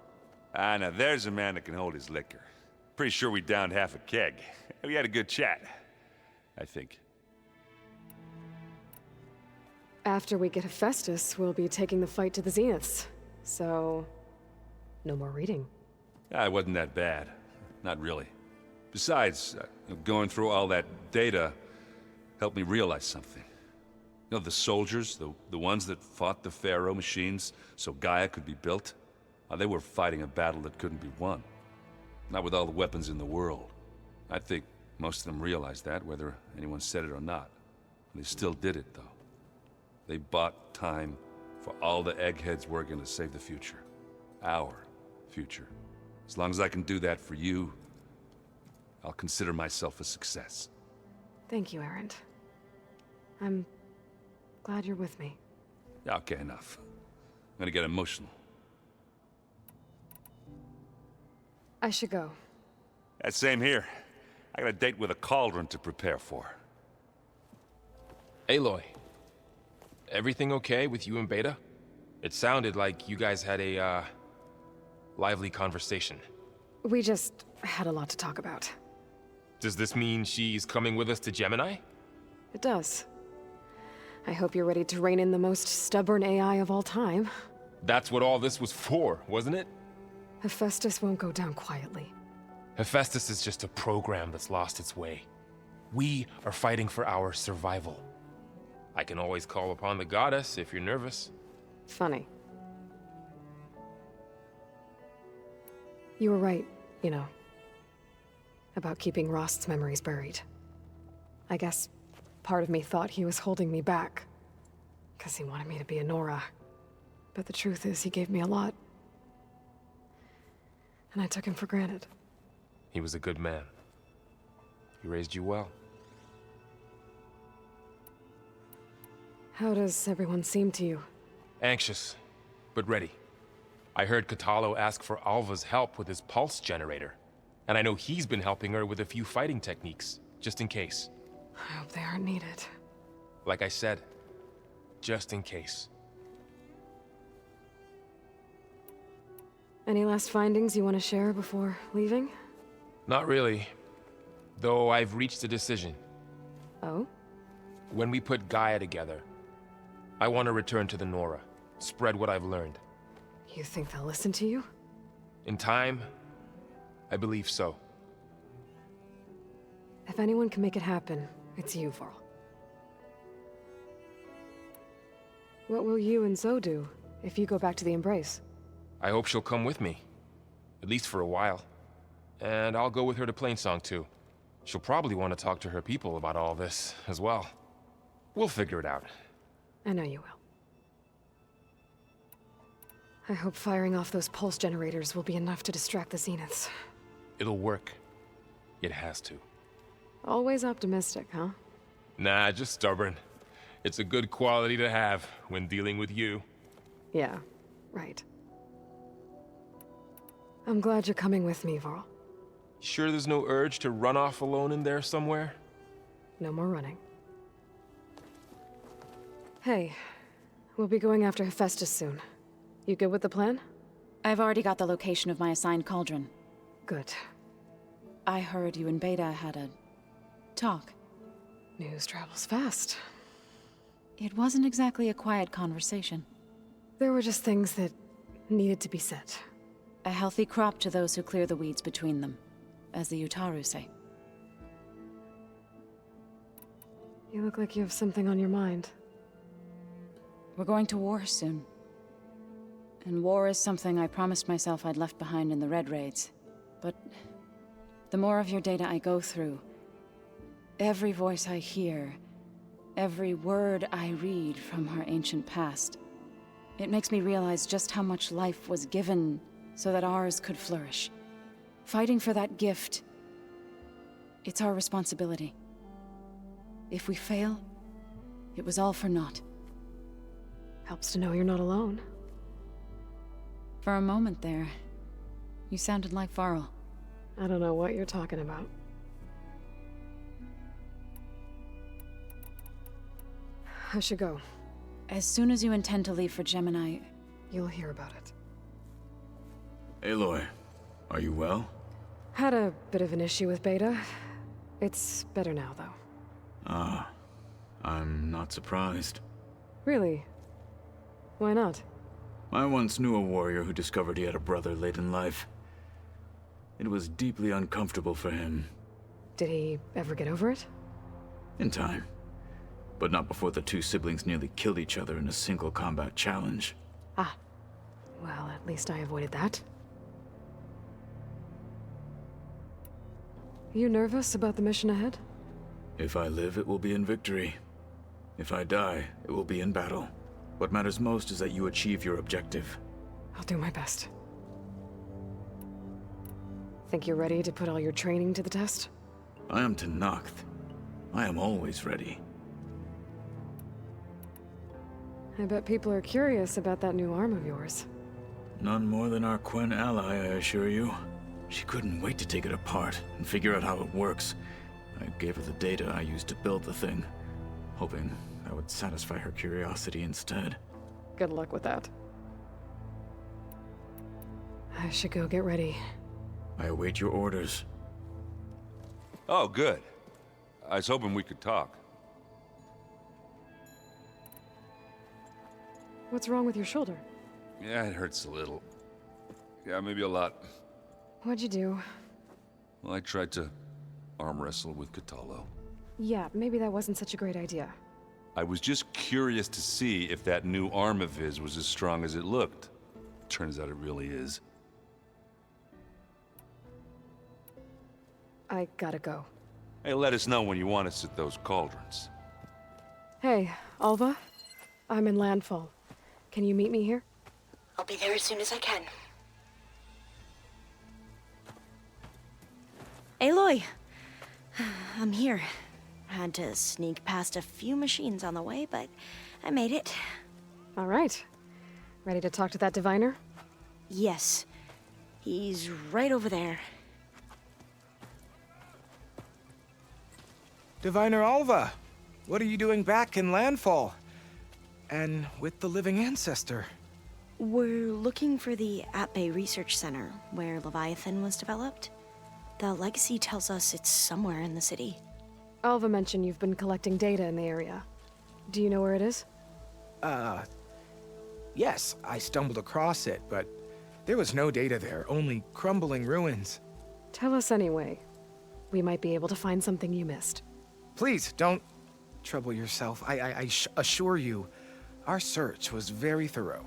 Ah, now there's a man that can hold his liquor. Pretty sure we downed half a keg. We had a good chat, I think.
After we get Hephaestus, we'll be taking the fight to the Zeniths. So, no more reading.
Ah, it wasn't that bad. Not really. Besides, going through all that data helped me realize something. You know, the soldiers, the ones that fought the Pharaoh machines so Gaia could be built, they were fighting a battle that couldn't be won. Not with all the weapons in the world. I think most of them realized that, whether anyone said it or not. They still did it, though. They bought time for all the eggheads working to save the future. Our future. As long as I can do that for you, I'll consider myself a success.
Thank you, Erend. I'm glad you're with me.
Okay, enough. I'm gonna get emotional.
I should go.
Same here. I got a date with a cauldron to prepare for.
Aloy, everything okay with you and Beta? It sounded like you guys had a, lively conversation.
We just had a lot to talk about.
Does this mean she's coming with us to Gemini?
It does. I hope you're ready to rein in the most stubborn AI of all time.
That's what all this was for, wasn't it?
Hephaestus won't go down quietly.
Hephaestus is just a program that's lost its way. We are fighting for our survival. I can always call upon the goddess if you're nervous.
Funny. You were right, you know, about keeping Rost's memories buried. I guess part of me thought he was holding me back, because he wanted me to be a Nora. But the truth is, he gave me a lot. And I took him for granted.
He was a good man. He raised you well.
How does everyone seem to you?
Anxious, but ready. I heard Catalo ask for Alva's help with his pulse generator. And I know he's been helping her with a few fighting techniques, just in case.
I hope they aren't needed.
Like I said, just in case.
Any last findings you want to share before leaving?
Not really. Though I've reached a decision.
Oh?
When we put Gaia together, I want to return to the Nora. Spread what I've learned.
You think they'll listen to you?
In time, I believe so.
If anyone can make it happen, it's you, Varl. What will you and Zoe do if you go back to the Embrace?
I hope she'll come with me. At least for a while. And I'll go with her to Plainsong too. She'll probably want to talk to her people about all this as well. We'll figure it out.
I know you will. I hope firing off those pulse generators will be enough to distract the Zeniths.
It'll work. It has to.
Always optimistic, huh?
Nah, just stubborn. It's a good quality to have when dealing with you.
Yeah, right. I'm glad you're coming with me, Varl.
Sure there's no urge to run off alone in there somewhere?
No more running. Hey, we'll be going after Hephaestus soon. You good with the plan?
I've already got the location of my assigned cauldron.
Good.
I heard you and Beta had a talk.
News travels fast.
It wasn't exactly a quiet conversation.
There were just things that needed to be said.
A healthy crop to those who clear the weeds between them, as the Utaru say.
You look like you have something on your mind.
We're going to war soon. And war is something I promised myself I'd left behind in the Red Raids. But the more of your data I go through, every voice I hear, every word I read from our ancient past, it makes me realize just how much life was given so that ours could flourish. Fighting for that gift, it's our responsibility. If we fail, it was all for naught.
Helps to know you're not alone.
For a moment there, you sounded like Varl.
I don't know what you're talking about. I should go.
As soon as you intend to leave for Gemini,
you'll hear about it.
Aloy, are you well?
Had a bit of an issue with Beta. It's better now, though.
Ah, I'm not surprised.
Really? Why not?
I once knew a warrior who discovered he had a brother late in life. It was deeply uncomfortable for him.
Did he ever get over it?
In time. But not before the two siblings nearly killed each other in a single combat challenge.
Ah. Well, at least I avoided that. You nervous about the mission ahead?
If I live, it will be in victory. If I die, it will be in battle. What matters most is that you achieve your objective.
I'll do my best. Think you're ready to put all your training to the test?
I am Tenakth. I am always ready.
I bet people are curious about that new arm of yours.
None more than our Quen ally, I assure you. She couldn't wait to take it apart and figure out how it works. I gave her the data I used to build the thing, hoping that would satisfy her curiosity instead.
Good luck with that. I should go get ready.
I await your orders.
Oh, good. I was hoping we could talk.
What's wrong with your shoulder?
Yeah, it hurts a little. Yeah, maybe a lot.
What'd you do?
Well, I tried to arm wrestle with Catallo.
Yeah, maybe that wasn't such a great idea.
I was just curious to see if that new arm of his was as strong as it looked. Turns out it really is.
I gotta go.
Hey, let us know when you want us at those cauldrons.
Hey, Alva? I'm in Landfall. Can you meet me here?
I'll be there as soon as I can. Aloy! I'm here. Had to sneak past a few machines on the way, but I made it.
All right. Ready to talk to that diviner?
Yes. He's right over there.
Diviner Alva, what are you doing back in Landfall? And with the living ancestor?
We're looking for the At-Bay Research Center, where Leviathan was developed. The legacy tells us it's somewhere in the city.
Alva mentioned you've been collecting data in the area. Do you know where it is?
Yes, I stumbled across it, but there was no data there, only crumbling ruins.
Tell us anyway. We might be able to find something you missed.
Please, don't trouble yourself. I assure you, our search was very thorough.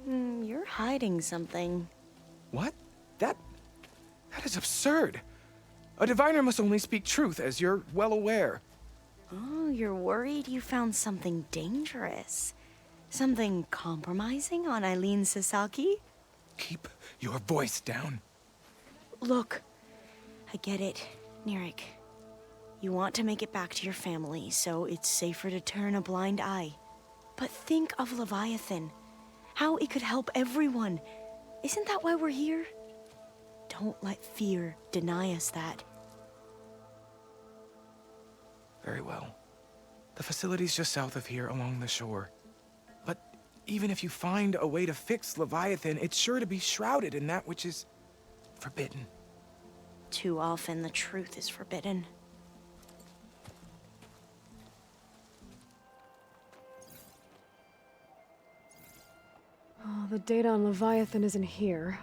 You're hiding something.
What? That is absurd. A diviner must only speak truth, as you're well aware.
Oh, you're worried you found something dangerous? Something compromising on Eileen Sasaki?
Keep your voice down.
Look, I get it, Nirik. You want to make it back to your family, so it's safer to turn a blind eye. But think of Leviathan. How it could help everyone. Isn't that why we're here? Don't let fear deny us that.
Very well. The facility's just south of here, along the shore. But even if you find a way to fix Leviathan, it's sure to be shrouded in that which is forbidden.
Too often the truth is forbidden.
The data on Leviathan isn't here,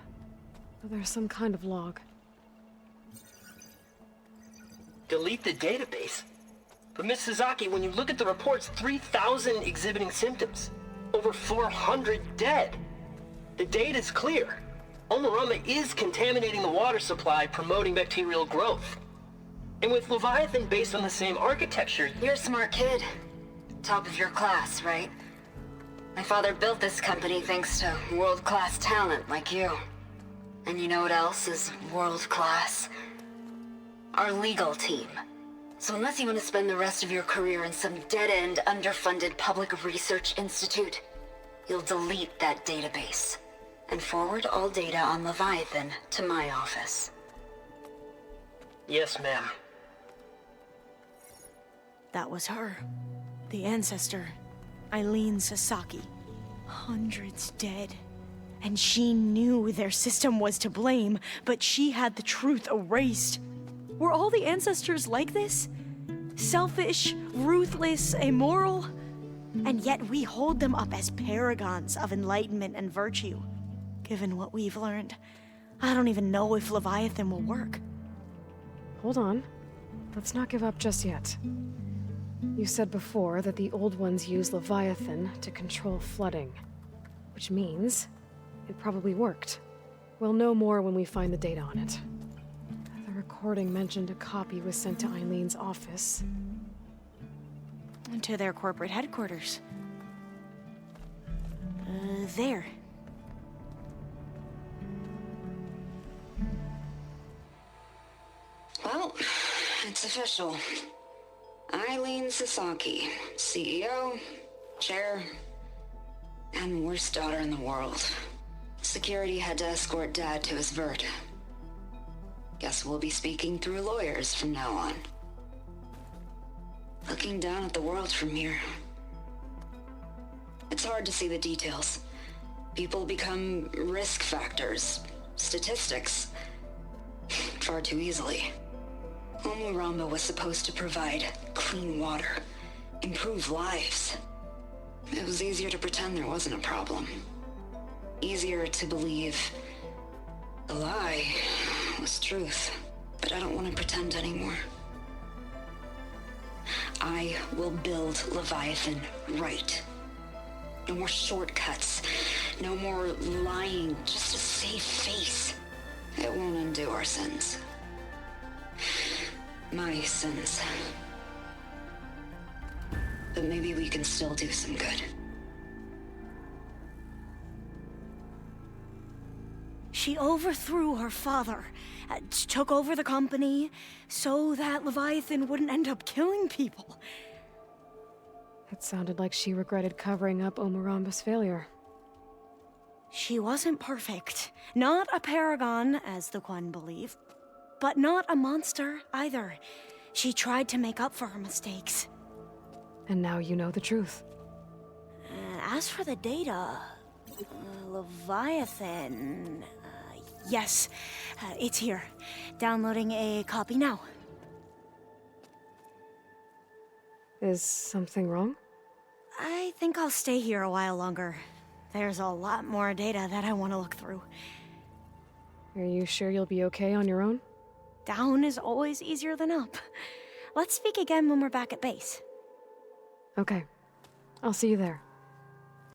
but there's some kind of log.
Delete the database? But Miss Sasaki, when you look at the reports, 3,000 exhibiting symptoms. Over 400 dead. The data's clear. Omurama is contaminating the water supply, promoting bacterial growth. And with Leviathan based on the same architecture...
You're a smart kid. Top of your class, right? My father built this company thanks to world-class talent like you. And you know what else is world-class? Our legal team. So unless you want to spend the rest of your career in some dead-end, underfunded public research institute, you'll delete that database and forward all data on Leviathan to my office.
Yes, ma'am.
That was her. The ancestor, Eileen Sasaki. Hundreds dead. And she knew their system was to blame, but she had the truth erased. Were all the ancestors like this? Selfish, ruthless, immoral? And yet we hold them up as paragons of enlightenment and virtue. Given what we've learned, I don't even know if Leviathan will work.
Hold on. Let's not give up just yet. You said before that the old ones use Leviathan to control flooding, which means it probably worked. We'll know more when we find the data on it. The recording mentioned a copy was sent to Eileen's office.
To their corporate headquarters. There.
Well, it's official. Eileen Sasaki, CEO, chair, and worst daughter in the world. Security had to escort Dad to his vert. Guess we'll be speaking through lawyers from now on. Looking down at the world from here. It's hard to see the details. People become risk factors, statistics, far too easily. Omurama was supposed to provide clean water, improve lives. It was easier to pretend there wasn't a problem. Easier to believe the lie was truth. But I don't want to pretend anymore. I will build Leviathan right. No more shortcuts. No more lying just to save face. It won't undo our sins. My sins. But maybe we can still do some good.
She overthrew her father, took over the company, so that Leviathan wouldn't end up killing people.
It sounded like she regretted covering up Omurama's failure.
She wasn't perfect. Not a paragon, as the Quan believe. But not a monster, either. She tried to make up for her mistakes.
And now you know the truth.
As for the data... Leviathan... yes, it's here. Downloading a copy now.
Is something wrong?
I think I'll stay here a while longer. There's a lot more data that I want to look through.
Are you sure you'll be okay on your own?
Down is always easier than up. Let's speak again when we're back at base.
Okay. I'll see you there.